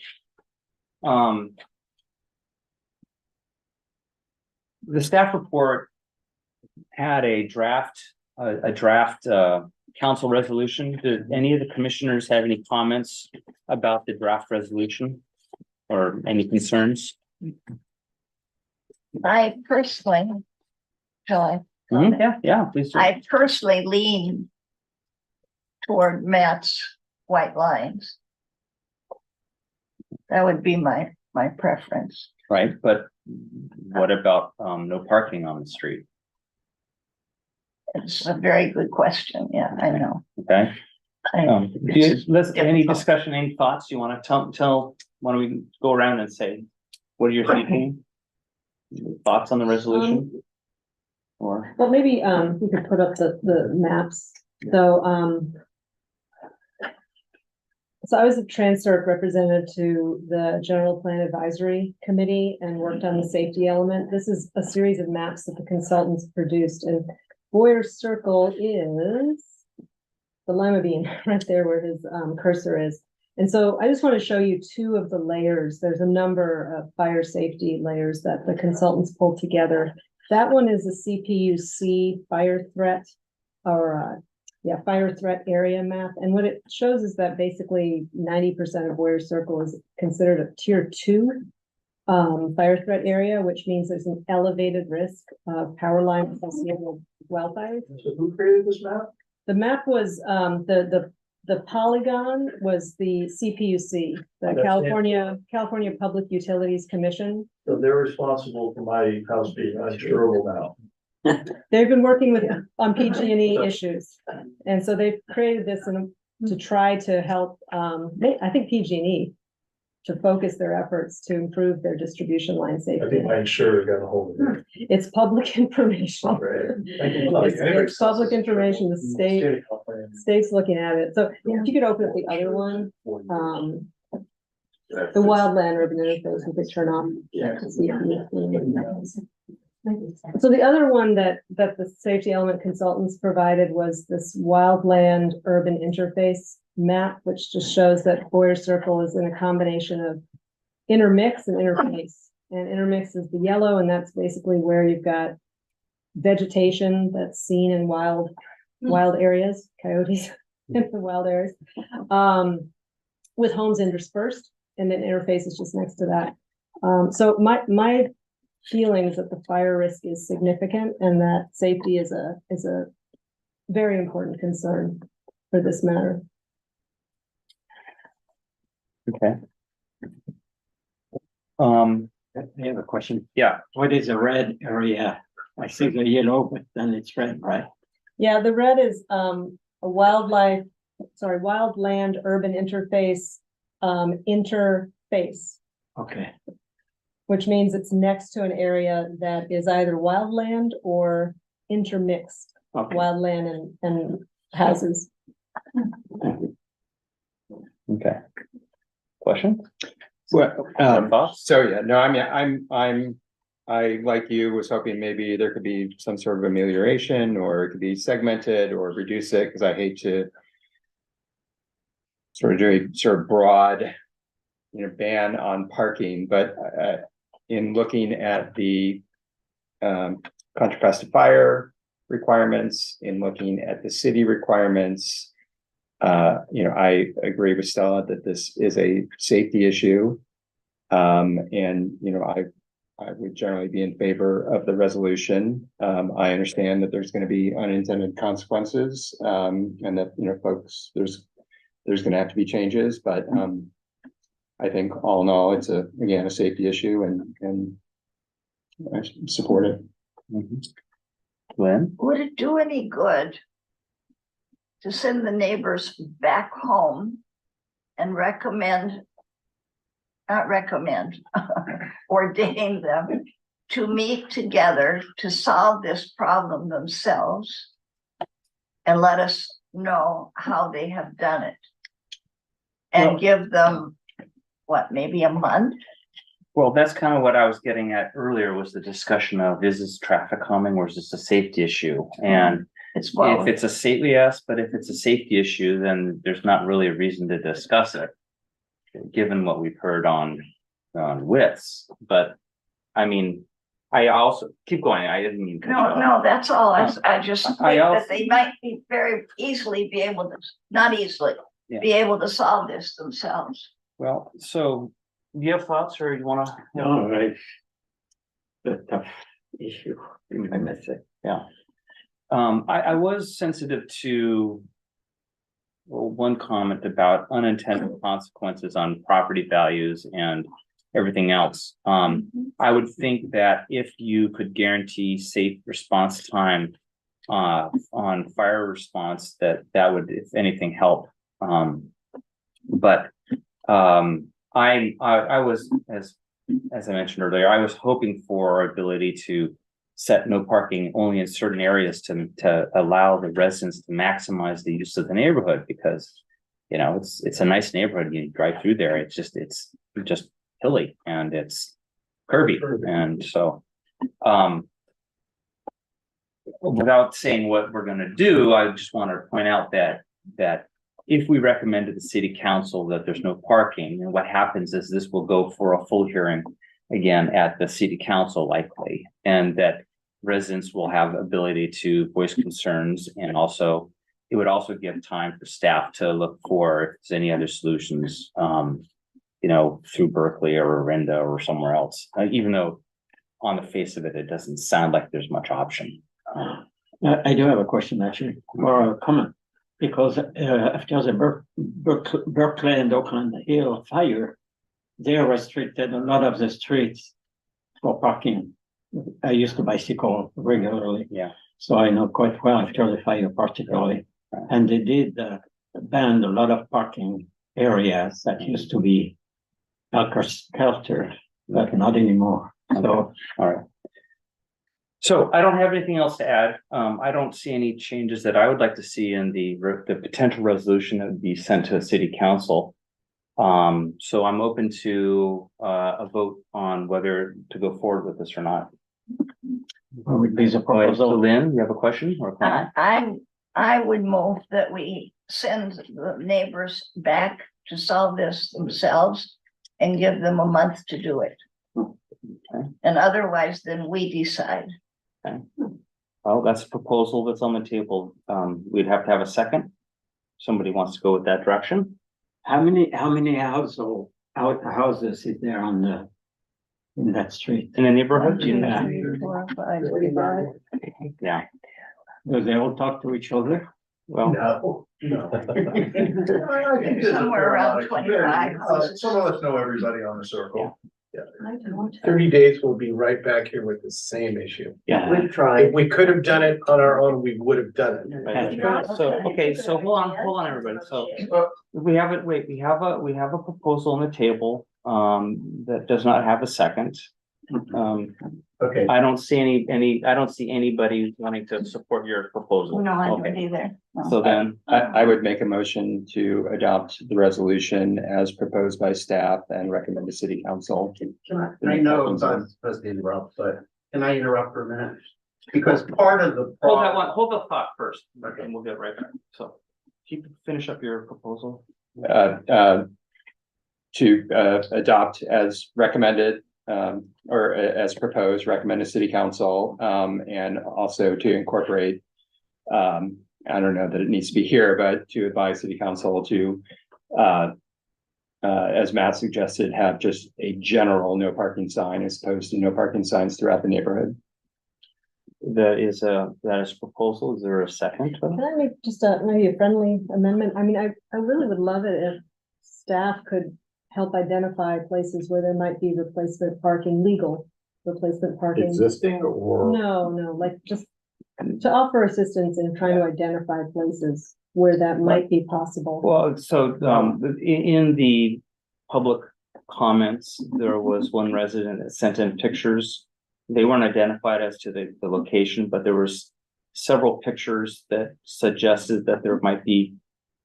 the staff report had a draft council resolution. Did any of the commissioners have any comments about the draft resolution or any concerns? I personally, shall I? Yeah, please do. I personally lean toward Matt's white lines. That would be my preference. Right, but what about no parking on the street? It's a very good question. Yeah, I know. Okay. It's any discussion, any thoughts you want to tell? Why don't we go around and say, what are your thinking? Thoughts on the resolution? Or Well, maybe we could put up the maps. So I was a Transurc representative to the General Plan Advisory Committee and worked on the safety element. This is a series of maps that the consultants produced, and Boyer Circle is the lima bean right there where his cursor is. And so I just want to show you two of the layers. There's a number of fire safety layers that the consultants pulled together. That one is a CPUC fire threat fire threat area map. And what it shows is that basically 90% of Boyer Circle is considered a tier 2 fire threat area, which means there's an elevated risk of power line associated with wildfires. So who created this map? The map was the polygon was the CPUC, the California Public Utilities Commission. So they're responsible for my house being uninsurable now. They've been working on PG&E issues, and so they've created this to try to help. I think PG&E to focus their efforts to improve their distribution line safety. I think my insurer got a hold of it. It's public information. It's public information. The state's looking at it. So if you could open up the other one, the wildland ribbon interface, we could turn off. So the other one that the safety element consultants provided was this wildland urban interface map, which just shows that Boyer Circle is in a combination of intermix and interface. And intermix is the yellow, and that's basically where you've got vegetation that's seen in wild areas, coyotes in the wild areas, with homes interspersed, and then interface is just next to that. So my feeling is that the fire risk is significant and that safety is a very important concern for this matter. Okay. I have a question. Yeah. What is a red area? I see the yellow, but then it's red, right? Yeah, the red is a wildland urban interface interface. Okay. Which means it's next to an area that is either wildland or intermixed wildland and houses. Okay. Question? Well, so yeah, no, I mean, I, like you, was hoping maybe there could be some sort of amelioration, or it could be segmented or reduce it, because I hate to sort of broad, ban on parking, but in looking at the contrast to fire requirements, in looking at the city requirements, I agree with Stella that this is a safety issue. And, I would generally be in favor of the resolution. I understand that there's going to be unintended consequences, and that, folks, there's going to have to be changes, but I think all in all, it's again, a safety issue, and I support it. Lynn? Would it do any good to send the neighbors back home and ordain them to meet together to solve this problem themselves and let us know how they have done it? And give them, maybe a month? Well, that's kind of what I was getting at earlier, was the discussion of, is this traffic calming or is this a safety issue? And if it's a safety issue, then there's not really a reason to discuss it, given what we've heard on widths. But I mean, I also keep going. I didn't mean to. No, that's all. I just think that they might be very easily be able to, not easily, be able to solve this themselves. Well, so do you have thoughts, or you want to? No, right. The tough issue, I must say. Yeah. I was sensitive to one comment about unintended consequences on property values and everything else. I would think that if you could guarantee safe response time on fire response, that would, if anything, help. But I was, as I mentioned earlier, I was hoping for our ability to set no parking only in certain areas to allow the residents to maximize the use of the neighborhood, because it's a nice neighborhood. You drive through there, it's just hilly and it's curvy, and so without saying what we're going to do, I just want to point out that if we recommend to the city council that there's no parking, and what happens is this will go for a full hearing again at the city council likely, and that residents will have ability to voice concerns, and also it would also give time for staff to look for if there's any other solutions, through Berkeley or Orinda or somewhere else, even though on the face of it, it doesn't sound like there's much option. I do have a question, actually, or a comment, because after the Berkeley and Oakland Hill fire, they restricted a lot of the streets for parking. I used to bicycle regularly, so I know quite well after the fire, particularly, and they did ban a lot of parking areas that used to be helter-skelter, but not anymore. So, all right. So I don't have anything else to add. I don't see any changes that I would like to see in the potential resolution that would be sent to the city council. So I'm open to a vote on whether to go forward with this or not. What would be the So proposal? Lynn, you have a question or a comment? I would move that we send the neighbors back to solve this themselves and give them a month to do it. Okay. And otherwise, then we decide. Well, that's a proposal that's on the table. We'd have to have a second. Somebody wants to go with that direction? How many houses is there in that street? In the neighborhood? Do you know? 1, 2, 3, 4, 5, 45. Yeah, Do they all talk to each other? well, No, no. Somewhere around 25 houses. Some of us know everybody on the circle. 30 days, we'll be right back here with the same issue. yeah. We've tried. If we could have done it on our own, we would have done it. Right. So, okay, so hold on, everybody. So we have it, wait, we have a proposal on the table, that does not have a second. Okay. I don't see I don't see anybody wanting to support your proposal. No, I don't Okay. either. No. So then, I would make a motion to adopt the resolution as proposed by staff and recommend to city council. I know I'm not supposed to interrupt, but can I interrupt for a minute? Because part of the. hold the thought first, and we'll get right back. So finish up your proposal. To adopt as recommended, or as proposed, recommend to city council, and also to incorporate, I don't know that it needs to be here, but to advise city council to, as Matt suggested, have just a general no parking sign as opposed to no parking signs throughout the neighborhood. That is a proposal. Is there a second? Can I make just maybe a friendly amendment? I mean, I really would love it if staff could help identify places where there might be replacement parking, legal replacement parking. Existing or? No, like just to offer assistance in trying to identify places where that might be possible. Well, so, in the public comments, there was one resident that sent in pictures. They weren't identified as to the location, but there was several pictures that suggested that there might be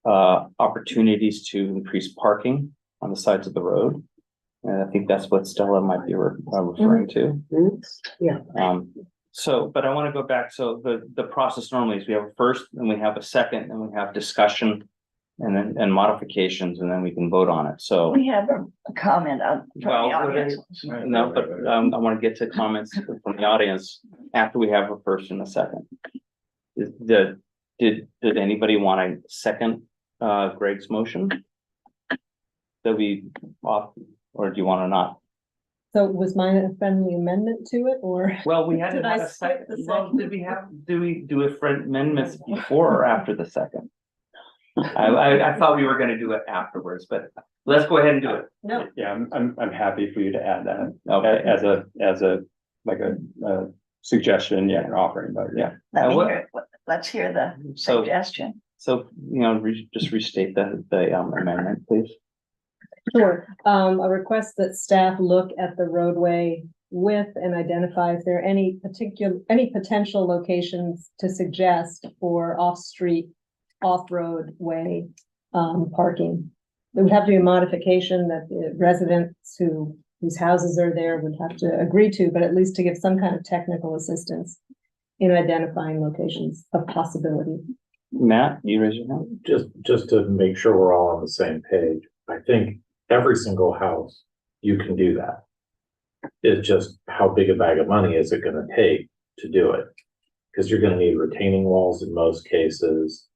opportunities to increase parking on the sides of the road. And I think that's what Stella might be referring to. Yeah. So, but I want to go back. So the process normally is we have a first, and we have a second, and we have discussion and modifications, and then we can vote on it. So. We have a comment on from the Well, audience. no, but I want to get to comments from the audience after we have a first and a second. Did anybody want to second Greg's motion? That we off, or do you want to not? So was mine a friendly amendment to it, or? Well, we hadn't Did I had a skip second. the Well, second? do we do a friend amendments before or after the second? I thought we were gonna do it afterwards, but let's go ahead and do it. No. Yeah, I'm happy for you to add that Okay. as a like a suggestion, yeah, an offering, but yeah. Let's hear the So- suggestion. So, just restate the amendment, please. Sure, a request that staff look at the roadway width and identify if there are any potential locations to suggest for off-street, off-road way, parking. There would have to be a modification that the residents whose houses are there would have to agree to, but at least to give some kind of technical assistance in identifying locations of possibility. Matt, you raise your hand? Just to make sure we're all on the same page, I think every single house, you can do that. It's just how big a bag of money is it gonna take to do it? Because you're gonna need retaining walls in most cases,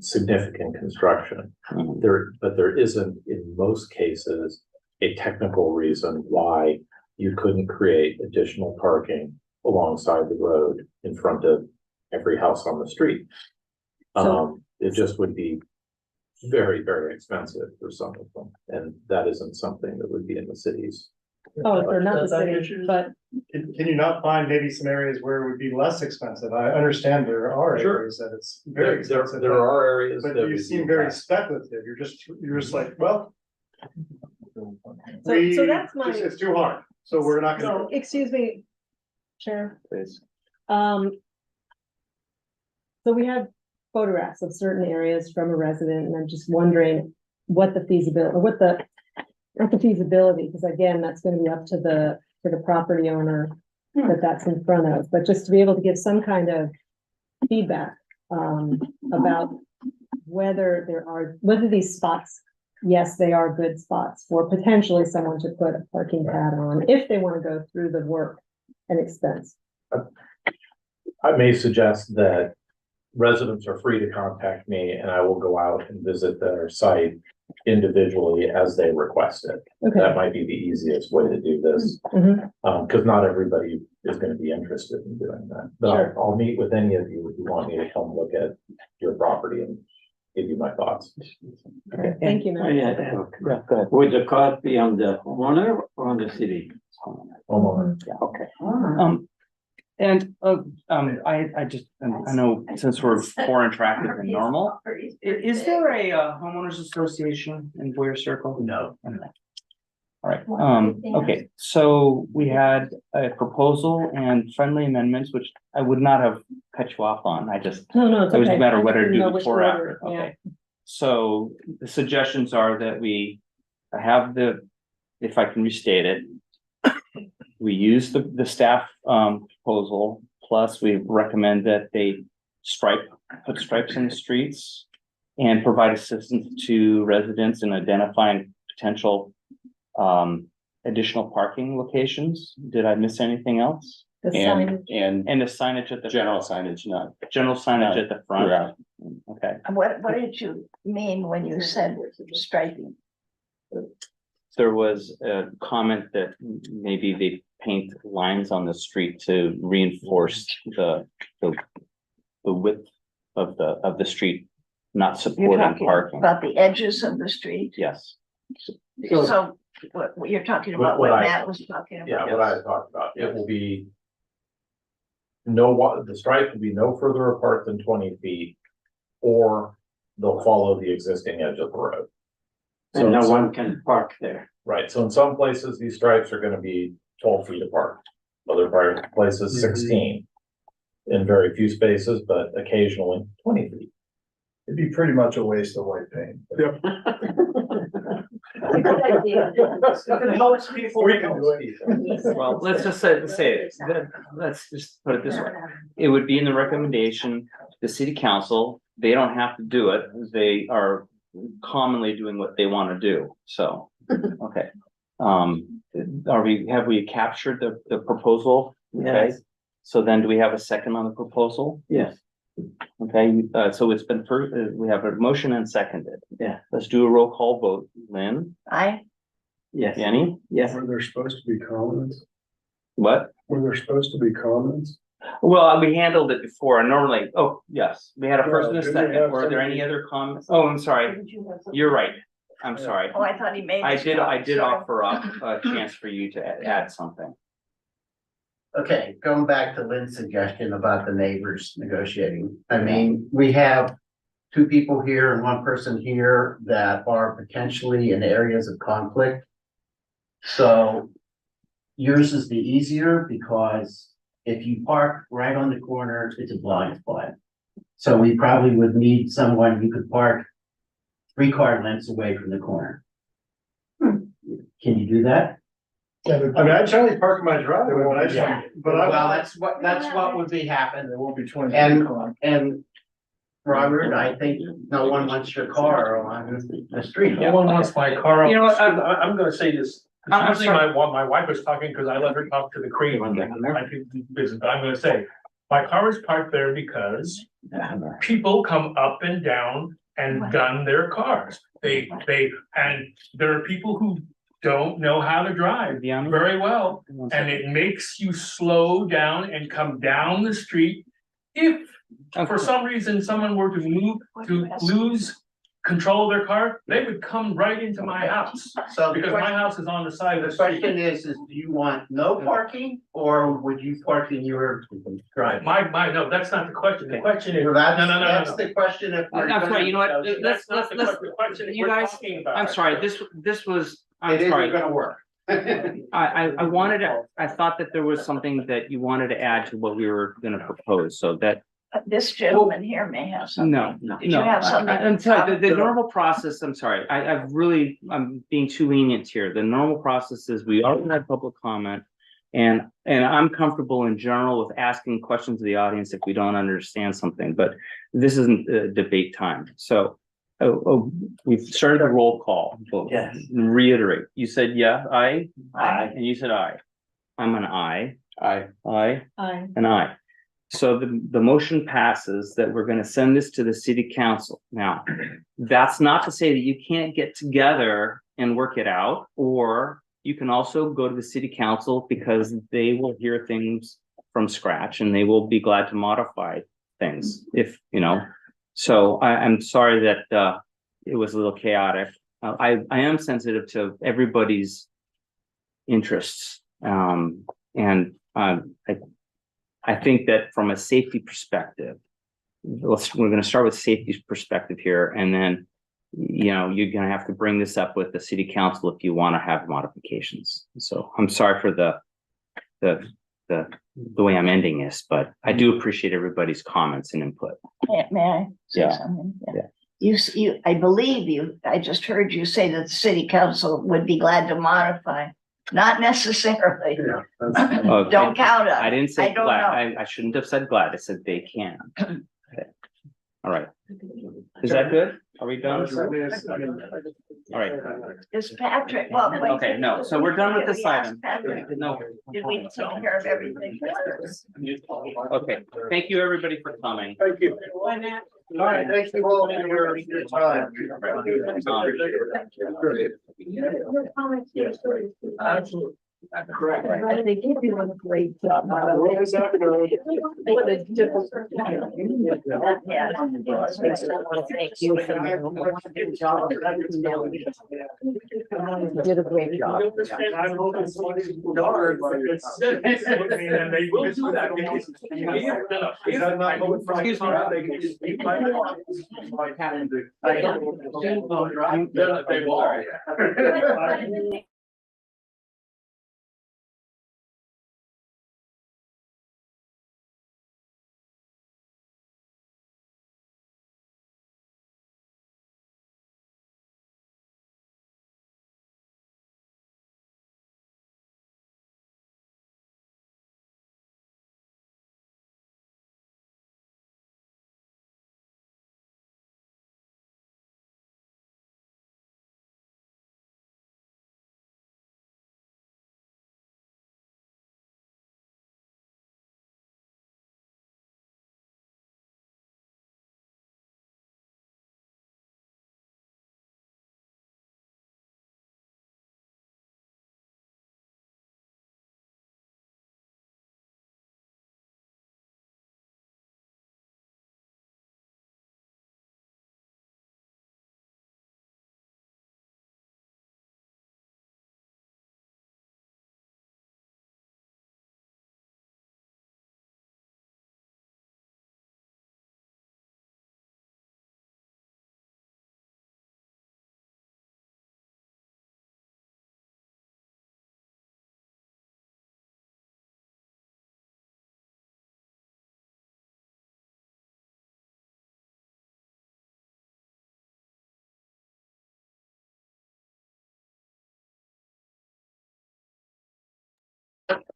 significant construction. But there isn't, in most cases, a technical reason why you couldn't create additional parking alongside the road in front of every house on the street. It just would be very, very expensive for some of them, and that isn't something that would be in the cities. Oh, if they're not the city, but. Can you not find maybe some areas where it would be less expensive? I understand there are Sure. areas that it's very expensive. There are areas But that you would seem be very that. speculative. You're just like, well. So that's my. It's too hard, so we're not gonna. Excuse me, Chair. Please. So we have photographs of certain areas from a resident, and I'm just wondering what the feasibility, not the feasibility, because again, that's gonna be up to the property owner that that's in front of, but just to be able to give some kind of feedback, about whether these spots, yes, they are good spots for potentially someone to put a parking pad on if they want to go through the work and expense. I may suggest that residents are free to contact me and I will go out and visit their site individually as they request it. Okay. That might be the easiest way to do this. Because not everybody is going to be interested in doing that. But Sure. I'll meet with any of you who want me to come look at your property and give you my thoughts. Okay, thank you, Oh, Matt. yeah, go ahead. Would the cost be on the homeowner or on the city? Homeowner. Yeah, okay. I know since we're more interactive than normal, is there a homeowners association in Boyer Circle? No. All right, okay, so we had a proposal and friendly amendments, which I would not have cut you off on, I just, No, it's it was okay. a matter I of whether to didn't know do which before or order, after, yeah. okay. So the suggestions are that we have if I can restate it, we use the staff proposal, plus we recommend that they put stripes in the streets and provide assistance to residents in identifying potential additional parking locations. Did I miss anything else? The signage. And the signage at the General signage, not. general signage at the front. Yeah. Okay. And what did you mean when you said striping? There was a comment that maybe they paint lines on the street to reinforce the width of the street, not You're supporting talking parking. about the edges of the street? Yes. So what you're talking about, What what I- Matt was talking about? Yeah, what I talked about, it will be the stripe will be no further apart than 20 feet, or they'll follow the existing edge of the road. And no So- one can park there. Right, so in some places, these stripes are gonna be 12 feet apart, other places 16. In very few spaces, but occasionally 20 feet. It'd be pretty much a waste of white paint. Most people. We can do it. Well, let's just say it, let's just put it this way. It would be in the recommendation, the city council, they don't have to do it, they are commonly doing what they want to do, so, okay. Have we captured the proposal? Okay. Yes. So then do we have a second on the proposal? Yes. Okay, so it's been first, we have a motion and seconded. Yeah. Let's do a roll call vote. Lynn, Yes. Jenny, Yes. Were there supposed to be comments? what? Were there supposed to be comments? Well, we handled it before, and normally, oh, yes, we had a first and a Didn't we second. have Were there any somebody- other comments? Oh, I'm sorry. You're right. I'm sorry. Oh, I thought he made. I his did comment, sorry. offer up a chance for you to add something. Okay, going back to Lynn's suggestion about the neighbors negotiating. I mean, we have two people here and one person here that are potentially in areas of conflict. So yours is the easier because if you park right on the corner, it's a blind spot. So we probably would need someone who could park 3 car lengths away from the corner. Can you do that? I mean, I generally park in my driveway, but I just, Yeah. but I. Well, that's what would be happen. There won't be 20. And Robert, I think no one wants your car along the street. No one wants my car. You know what, I'm gonna say this. I'm Usually sorry. my wife was talking because I let her talk to the cream on that. I think business, but I'm gonna say, my car is parked there because people come up and down and gun their cars. And there are people who don't know how to drive very well. And it makes you slow down and come down the street. If for some reason someone were to lose control of their car, they would come right into my house. So the Because my question- house is on the side of The the street. question is do you want no parking or would you park in your driveway? No, that's not the question. The question is, no, Well, that's, no, no, no, that's no. the question if we're. I'm sorry, you know what, No, that's not the question you we're guys, talking about. I'm sorry, this was, I'm It sorry. isn't gonna work. I wanted to, I thought that there was something that you wanted to add to what we were gonna propose, so that. This gentleman here may have something. No, Did you have something? I'm sorry, the normal process, I'm sorry, I'm being too lenient here. The normal process is we already had public comment. And I'm comfortable in general with asking questions of the audience if we don't understand something, but this isn't a debate time. So we've started the roll call. Yes. Reiterate. You said yeah, Aye. and you said aye. I'm an aye. Aye. Aye. Aye. And aye. So the motion passes that we're gonna send this to the city council. Now, that's not to say that you can't get together and work it out, or you can also go to the city council because they will hear things from scratch and they will be glad to modify things if, you know. So I'm sorry that it was a little chaotic. I am sensitive to everybody's interests. And I think that from a safety perspective, we're going to start with safety perspective here, and then, you know, you're going to have to bring this up with the city council if you want to have modifications. So I'm sorry for the way I'm ending this, but I do appreciate everybody's comments and input. May I say Yeah. something? Yeah. I believe you, I just heard you say that the city council would be glad to modify, not necessarily. Okay. Don't count on it. I didn't say I don't glad. know. I shouldn't have said glad. I said they can. Okay. All right. Is that good? Are we done? All right. Is Patrick, well, wait. Okay, no, so we're done with Did this we ask item. Patrick? No. Did we take care of everything? Okay, thank you, everybody, for coming. Thank you. All right, thank you all for your time. Absolutely. Correct. I think you do a great job. What is happening? What a difficult. Yeah. Thank you for your job. You did a great job. I'm hoping somebody's guard, but it's. And they will do that. Excuse me.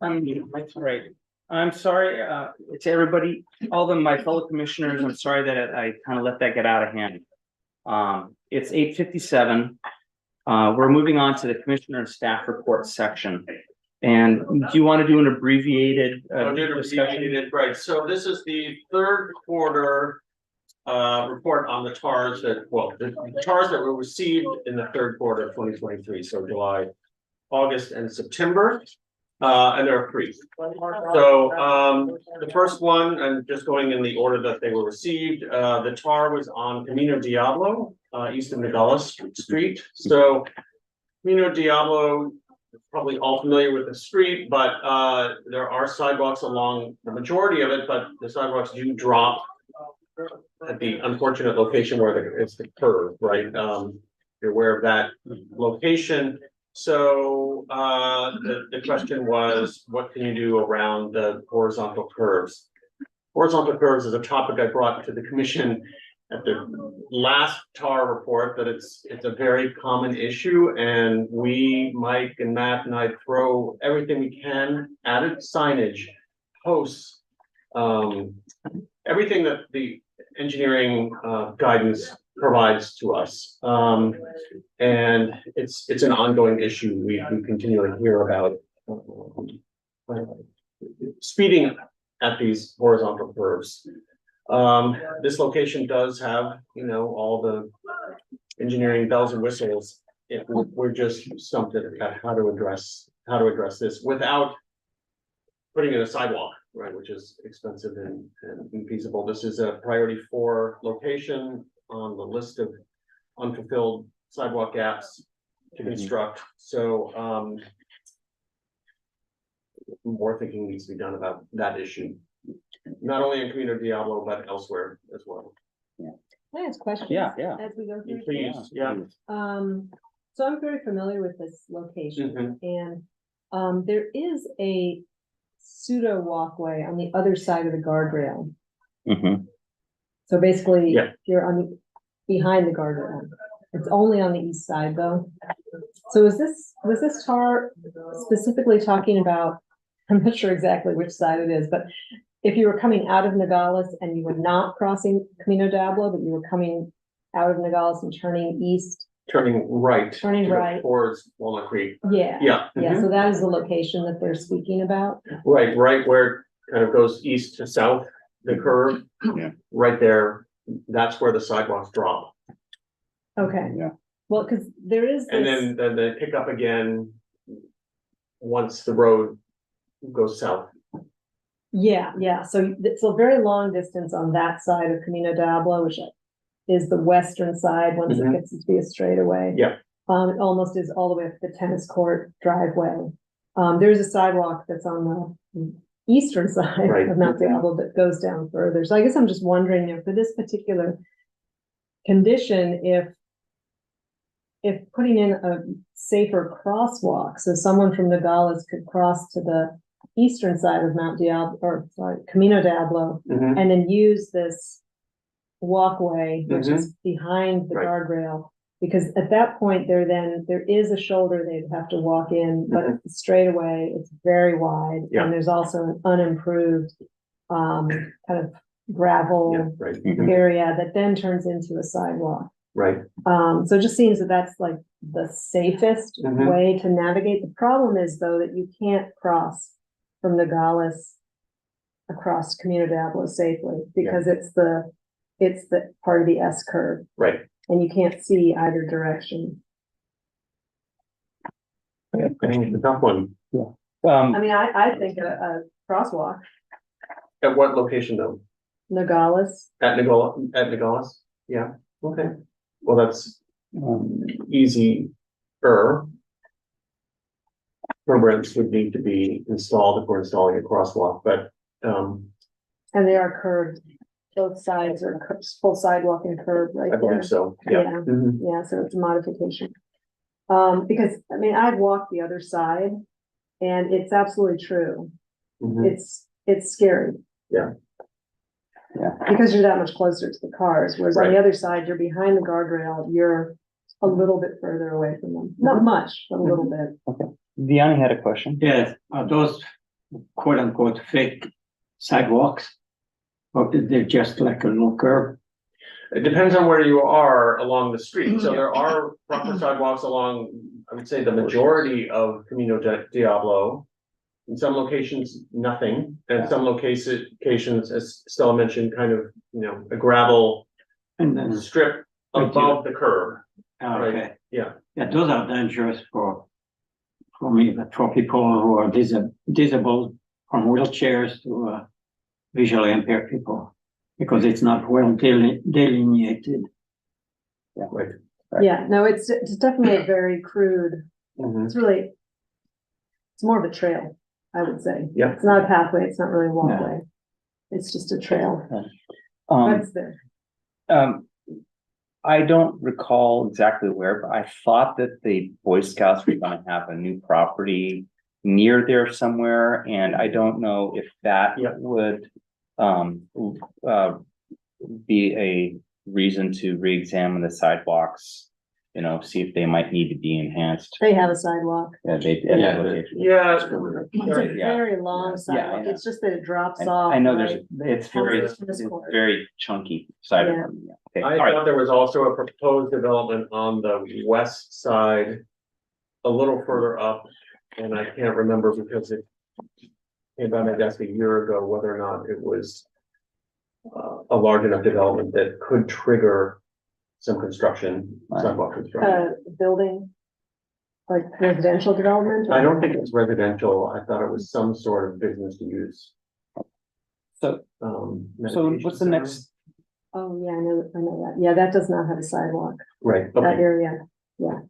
That's right. I'm sorry, to everybody, all of my fellow commissioners, I'm sorry that I kind of let that get out of hand. It's 8:57. We're moving on to the commissioner and staff report section. And do you want to do an abbreviated discussion? Right, so this is the third quarter report on the TARs that, well, the TARs that were received in the third quarter of 2023, so July, August, and September. And there are three. So the first one, and just going in the order that they were received, the TAR was on Camino Diablo, east of Nogales Street. So Camino Diablo, probably all familiar with the street, but there are sidewalks along the majority of it, but the sidewalks do drop at the unfortunate location where it's the curve, right? You're aware of that location. So the question was, what can you do around the horizontal curves? Horizontal curves is a topic I brought to the commission at the last TAR report that it's a very common issue, and we, Mike and Matt and I, throw everything we can at it, signage, posts, everything that the engineering guidance provides to us. And it's an ongoing issue. We continually hear about speeding at these horizontal curves. This location does have, you know, all the engineering bells and whistles. We're just stumped at how to address this without putting in a sidewalk, right, which is expensive and infeasible. This is a priority 4 location on the list of unfulfilled sidewalk gaps to construct. So more thinking needs to be done about that issue, not only in Camino Diablo, but elsewhere as well. Can I ask questions? Yeah. As we go through. Please, yeah. So I'm very familiar with this location, Mhm. and there is a pseudo walkway on the other side of the guardrail. Mhm. So basically, Yeah. you're behind the guardrail. It's only on the east side though. So was this TAR specifically talking about, I'm not sure exactly which side it is, but if you were coming out of Nogales and you were not crossing Camino Diablo, but you were coming out of Nogales and turning east, Turning right. Turning to go right. towards Walnut Creek. yeah. Yeah. Yeah, so that is the location that they're speaking about. Right where it kind of goes east to south, the curve. Yeah. Right there, that's where the sidewalks drop. Okay. Yeah. Well, because there is And this, then they pick up again once the road goes south. yeah, so it's a very long distance on that side of Camino Diablo, which is the western side, once it Mhm. gets to be a straightaway. Yeah. It almost is all the way up the tennis court driveway. There's a sidewalk that's on the eastern side Right. of Mount Diablo that goes down further. So I guess I'm just wondering if for this particular condition, if putting in a safer crosswalk, so someone from Nogales could cross to the eastern side of Mount Diablo, or sorry, Camino Diablo, Mhm. and then use this walkway, which is behind the Right. guardrail. Because at that point, there is a shoulder they'd have to walk in, but it's straight away, it's very wide. Yeah. And there's also an unimproved, kind of gravel Yeah, right. area that then turns into a sidewalk. Right. So it just seems that that's like the safest Mhm. way to navigate. The problem is though, that you can't cross from Nogales across Camino Diablo safely because it's the part of the S curve Right. and you can't see either direction. I think it's a tough one. I mean, I think a crosswalk, At what location though? Nogales, At Nogales? Yeah, okay. Well, that's easy. Programs would need to be installed if we're installing a crosswalk, but and they are curved. Both sides are full sidewalk and curb right I there. believe so, yeah. Yeah. Mhm. Yeah, so it's a modification. Because, I mean, I've walked the other side and it's absolutely true. Mhm. It's scary. Yeah. Yeah. Because you're that much closer to the cars, whereas on the Right. other side, you're behind the guardrail, you're a little bit further away from them. Not much, but a little bit. Vianney had a question. Yes, are those quote unquote fake sidewalks? Or is they just like a little curb? It depends on where you are along the street. So there are proper sidewalks along, I would say, the majority of Camino Diablo. In some locations, nothing. And some locations, as Stella mentioned, kind of, you know, a gravel And then, strip above the curb. okay, Yeah. yeah, those are dangerous for me, but for people who are disabled from wheelchairs to visually impaired people, because it's not well delineated. Yeah. Right. Yeah, no, it's definitely a very crude, Mhm. it's really, it's more of a trail, I would say. Yeah. It's not a pathway, it's not really a walkway. It's just a trail. But it's there. I don't recall exactly where, but I thought that the Boy Scouts were gonna have a new property near there somewhere, and I don't know if that Yeah. would be a reason to re-examine the sidewalks, you know, see if they might need to be enhanced. They have a sidewalk. Yeah, they. Yeah. It's a Yeah. very long Yeah, sidewalk. yeah. It's just that it drops I off. I know there's, right? it's very, Almost to this it's corner. very chunky sidewalk. Yeah. Okay, I all right. thought there was also a proposed development on the west side, a little further up, and I can't remember because it came by my desk a year ago, whether or not it was a large enough development that could trigger some construction, sidewalk construction. Building, like residential development? I don't think it was residential. I thought it was some sort of business use. So, so what's the meditation next, Oh, yeah, I know that. Yeah, that does not have a sidewalk, Right, that okay. area. Yeah.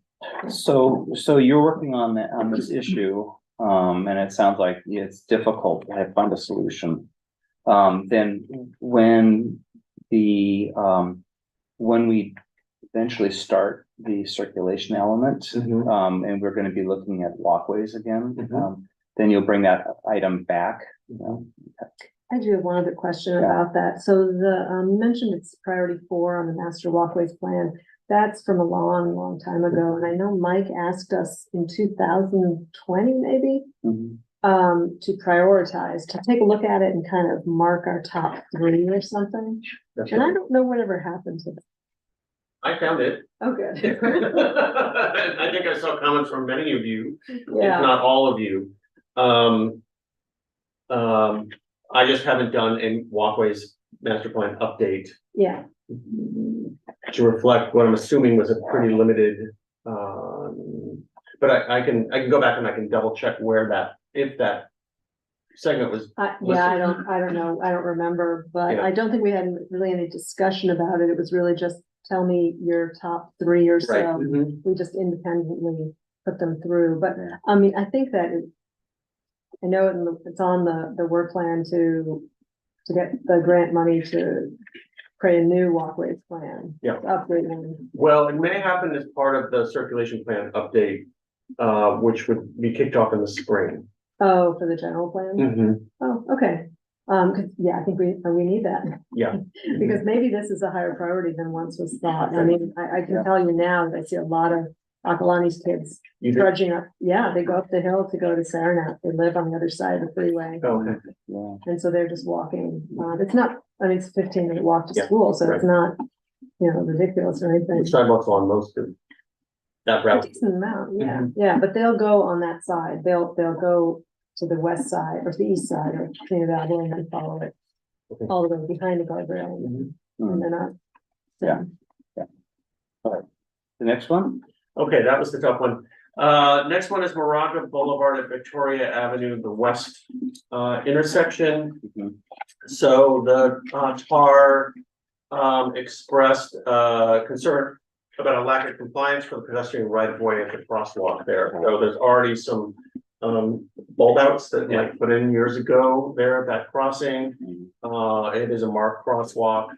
so you're working on that, on this issue, and it sounds like it's difficult to find a solution. Then when when we eventually start the circulation element, and we're gonna be looking at walkways again, then you'll bring that item back, you know? I do have one other question about that. So you mentioned it's priority 4 on the master walkways plan. That's from a long, long time ago. And I know Mike asked us in 2020, maybe, to prioritize, to take a look at it and kind of mark our top 3 or something. That's And I right. don't know whatever happened to that. I found it. Oh, good. I think I saw comments from many of you, if Yeah. not all of you. I just haven't done a walkways master plan update Yeah. to reflect what I'm assuming was a pretty limited, but I can go back and I can double check where that, if that segment was. Yeah, I don't know. I don't remember, but Yeah. I don't think we had really any discussion about it. It was really just tell me your top 3 or so. Right. We just independently put them through, but I mean, I think that I know it's on the work plan to get the grant money to create a new walkways plan. Yeah. Upgrade one. Well, it may happen as part of the circulation plan update, which would be kicked off in the spring. Oh, for the general plan? Oh, okay. 'Cause, yeah, I think we need that. Yeah. Because maybe this is a higher priority than once was thought. I mean, I can tell you now that I see a lot of Akalani's kids You do? trudging up. Yeah, they go up the hill to go to Saranac. They live on the other side of the freeway. Okay. Yeah. And so they're just walking. It's not, I mean, it's a 15-minute walk to Yeah, school, so it's right. not, ridiculous or anything. The sidewalks on most of that A route. decent amount, yeah, Mhm. yeah, but they'll go on that side. They'll go to the west side or the east side or Trinidad Valley and then follow it Okay. all the way behind the guardrail and then up. Yeah. Yeah. All right. The next one? Okay, that was the tough one. Next one is Moraga Boulevard at Victoria Avenue, the west intersection. So the TAR expressed concern about a lack of compliance for the pedestrian right of way at the crosswalk there. So there's already some bulb outs that like put in years ago there at that crossing. It is a marked crosswalk.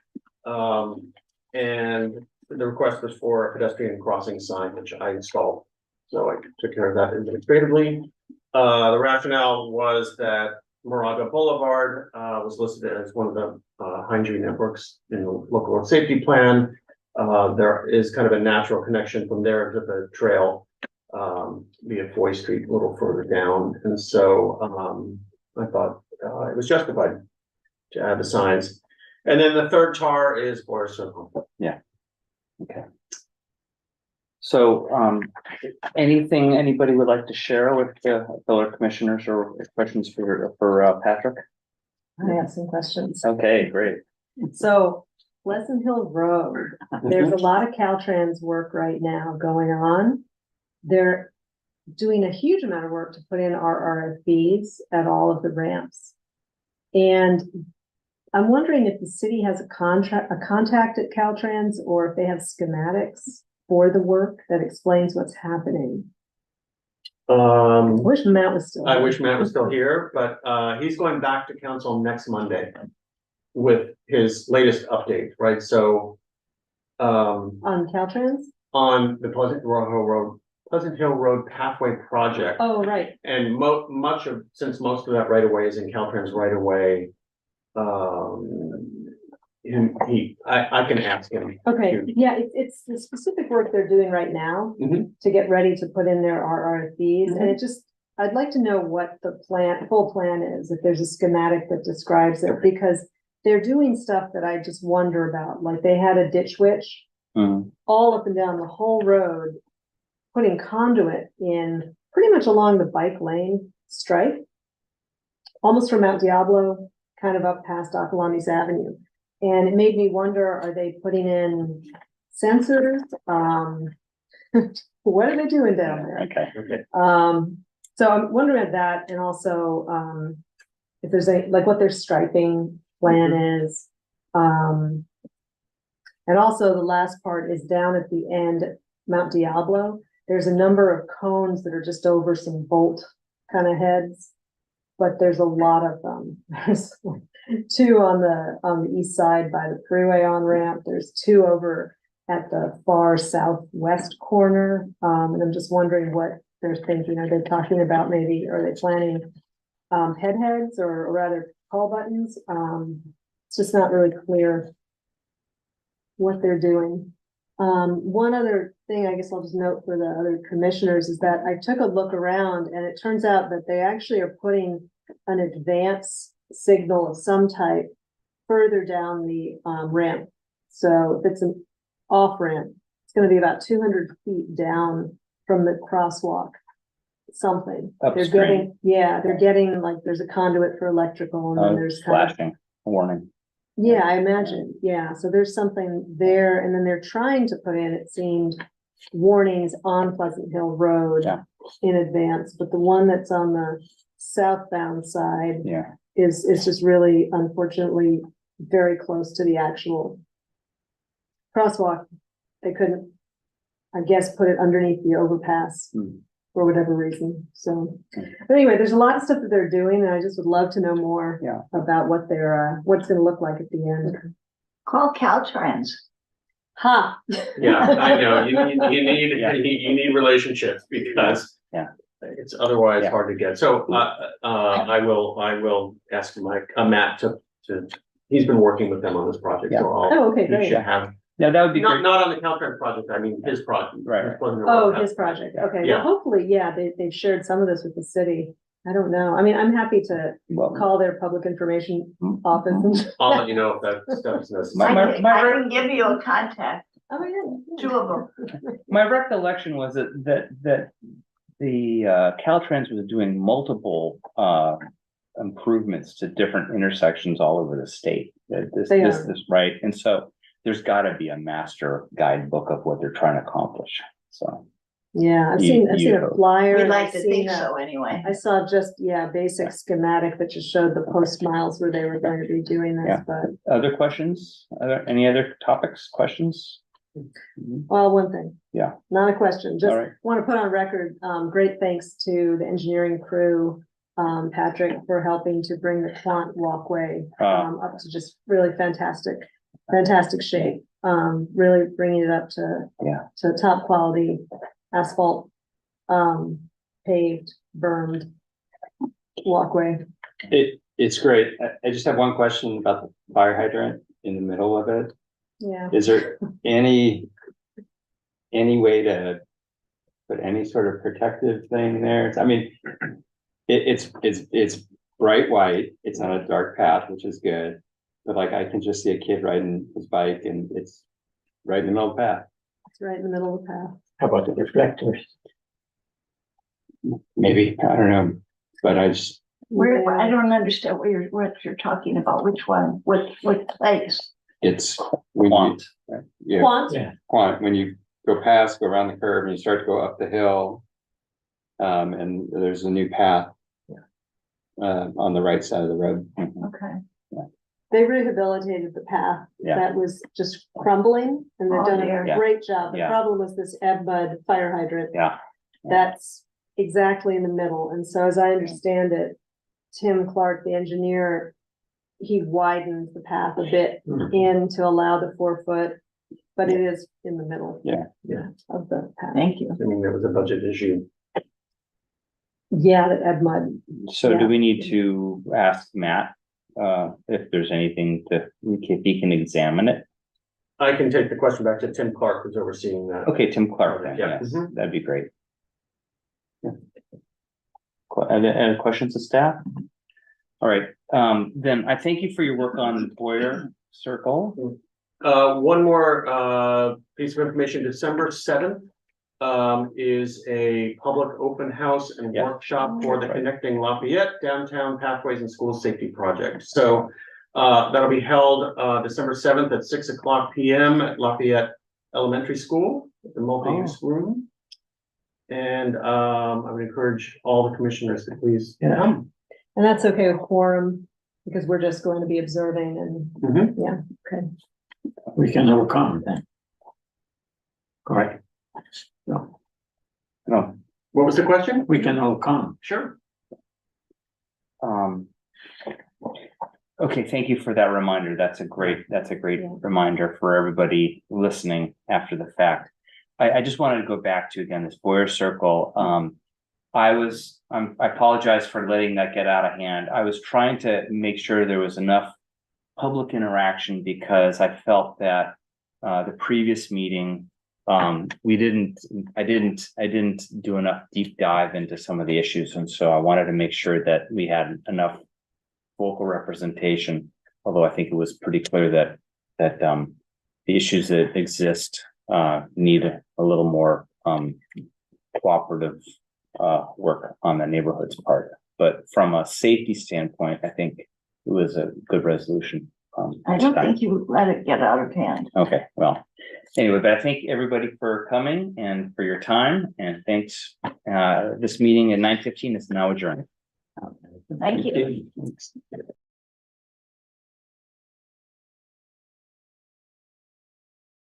And the request was for a pedestrian crossing sign, which I installed. So I took care of that administratively. The rationale was that Moraga Boulevard was listed as one of the high injury networks in the local road safety plan. There is kind of a natural connection from there to the trail via Foy Street a little further down. And so I thought it was justified to add the signs. And then the third TAR is Boyer Circle. Yeah. Okay. So, anything anybody would like to share with the fellow commissioners or questions for Patrick? I have some questions. Okay, great. So Pleasant Hill Road, there's a lot of Caltrans work right now going on. They're doing a huge amount of work to put in our RFBs at all of the ramps. And I'm wondering if the city has a contact at Caltrans or if they have schematics for the work that explains what's happening. I wish Matt was still. I here. wish Matt was still here, but he's going back to council next Monday with his latest update, right? So On Caltrans? on the Pleasant Hill Road Pathway Project. Oh, right. And since most of that right of way is in Caltrans right of way, I can ask him. Okay, yeah, it's the specific work they're doing right now Mhm. to get ready to put in their RFPs, and it just, I'd like to know what the full plan is, if there's a schematic that describes it, because they're doing stuff that I just wonder about, like they had a ditch witch all up and down the whole road, putting conduit in pretty much along the bike lane stripe, almost from Mount Diablo, kind of up past Acalanes Avenue. And it made me wonder, are they putting in sensors? What are they doing down there? Okay. So I'm wondering about that, and also, if there's like what their striping plan is. And also the last part is down at the end, Mount Diablo. There's a number of cones that are just over some bolt kind of heads, but there's a lot of them. There's two on the east side by the freeway on ramp. There's two over at the far southwest corner. And I'm just wondering what they're thinking. Are they talking about maybe, are they planning heads or rather call buttons? It's just not really clear what they're doing. One other thing I guess I'll just note for the other commissioners is that I took a look around, and it turns out that they actually are putting an advance signal of some type further down the ramp. So if it's an off ramp, it's going to be about 200 feet down from the crosswalk. Something they're getting, they're getting, like there's a conduit for electrical, and then there's kind of Flashing warning. yeah, I imagine. Yeah, so there's something there, and then they're trying to put in, it seemed, warnings on Pleasant Hill Road in advance, but the one that's on the southbound side is just really, unfortunately, very close to the actual crosswalk. They couldn't, I guess, put it underneath the overpass for whatever reason. So, but anyway, there's a lot of stuff that they're doing, and I just would love to know more about what they're, what's gonna look like at the end. Call Caltrans. Ha! Yeah, I know, you need relationships because it's otherwise hard to get. So, I will ask Matt to, he's been working with them on this project, so Oh, okay, he great. should have. Yeah, that would be great. Not on the Caltrans project, I mean, his project. Right. Oh, his project. Okay, well, hopefully, they've shared some of this with the city. I don't know. I mean, I'm happy to call their public information office. And I'll let you know if that stuff is necessary. I can give you a contact. Oh, yeah. Two of them. My recollection was that the Caltrans was doing multiple improvements to different intersections all over the state. This right, and so there's got to be a master guidebook of what they're trying to accomplish. So yeah, I've seen a flyer. We like I've to seen think so anyway. I saw just basic schematic that just showed the post miles where they were going to be doing this. But other questions? Any other topics? Questions? Well, one thing. Yeah. Not a question. Just All right. want to put on record, great thanks to the engineering crew, Patrick, for helping to bring the Quant walkway up to just really fantastic shape. Really bringing it up to top quality asphalt, paved, bermed walkway. It's great. I just have one question about the fire hydrant in the middle of it. Yeah. Is there any way to put any sort of protective thing there? I mean, it's bright white. It's not a dark path, which is good. But like, I can just see a kid riding his bike, and it's right in the middle of the path. It's right in the middle of the path. How about the reflectors? Maybe, I don't know, but I just. I don't understand what you're talking about. Which one? What place? It's Quant. Quant? Quant, when you go around the curve and you start to go up the hill. And there's a new path. On the right side of the road. Okay. They rehabilitated the path that was just crumbling, and they've done a great job. The problem was this ebb mud fire hydrant. That's exactly in the middle. And so as I understand it, Tim Clark, the engineer, he widened the path a bit in to allow the 4 foot, but it is in the middle. Of the path. Thank you. I mean, there was a budget issue. Yeah, the ebb mud. So do we need to ask Matt if there's anything if he can examine it. I can take the question back to Tim Clark, who's overseeing that. Okay, Tim Clark, then, Yeah. yes, that'd be great. Yeah. Any questions of staff? All right, then I thank you for your work on Boyer Circle. One more, piece of information, December 7th, is a public open house and workshop for the Connecting Lafayette Downtown Pathways and School Safety Project. So, that'll be held, December 7th at 6:00 p.m. at Lafayette Elementary School, at the multi-use room. And, I would encourage all the commissioners to please come. And that's okay with quorum, because we're just going to be observing and, yeah, okay. We can all come then. Correct. No. What was the question? We can all come. Sure. Okay, thank you for that reminder. That's a great reminder for everybody listening after the fact. I just wanted to go back to, again, this Boyer Circle. I apologize for letting that get out of hand. I was trying to make sure there was enough public interaction because I felt that the previous meeting, I didn't do enough deep dive into some of the issues. And so I wanted to make sure that we had enough vocal representation, although I think it was pretty clear that the issues that exist need a little more cooperative work on the neighborhood's part. But from a safety standpoint, I think it was a good resolution. I don't think you let it get out of hand. Okay, well, anyway, but I thank everybody for coming and for your time, and thanks. This meeting at 9:15 is now adjourned. Thank you.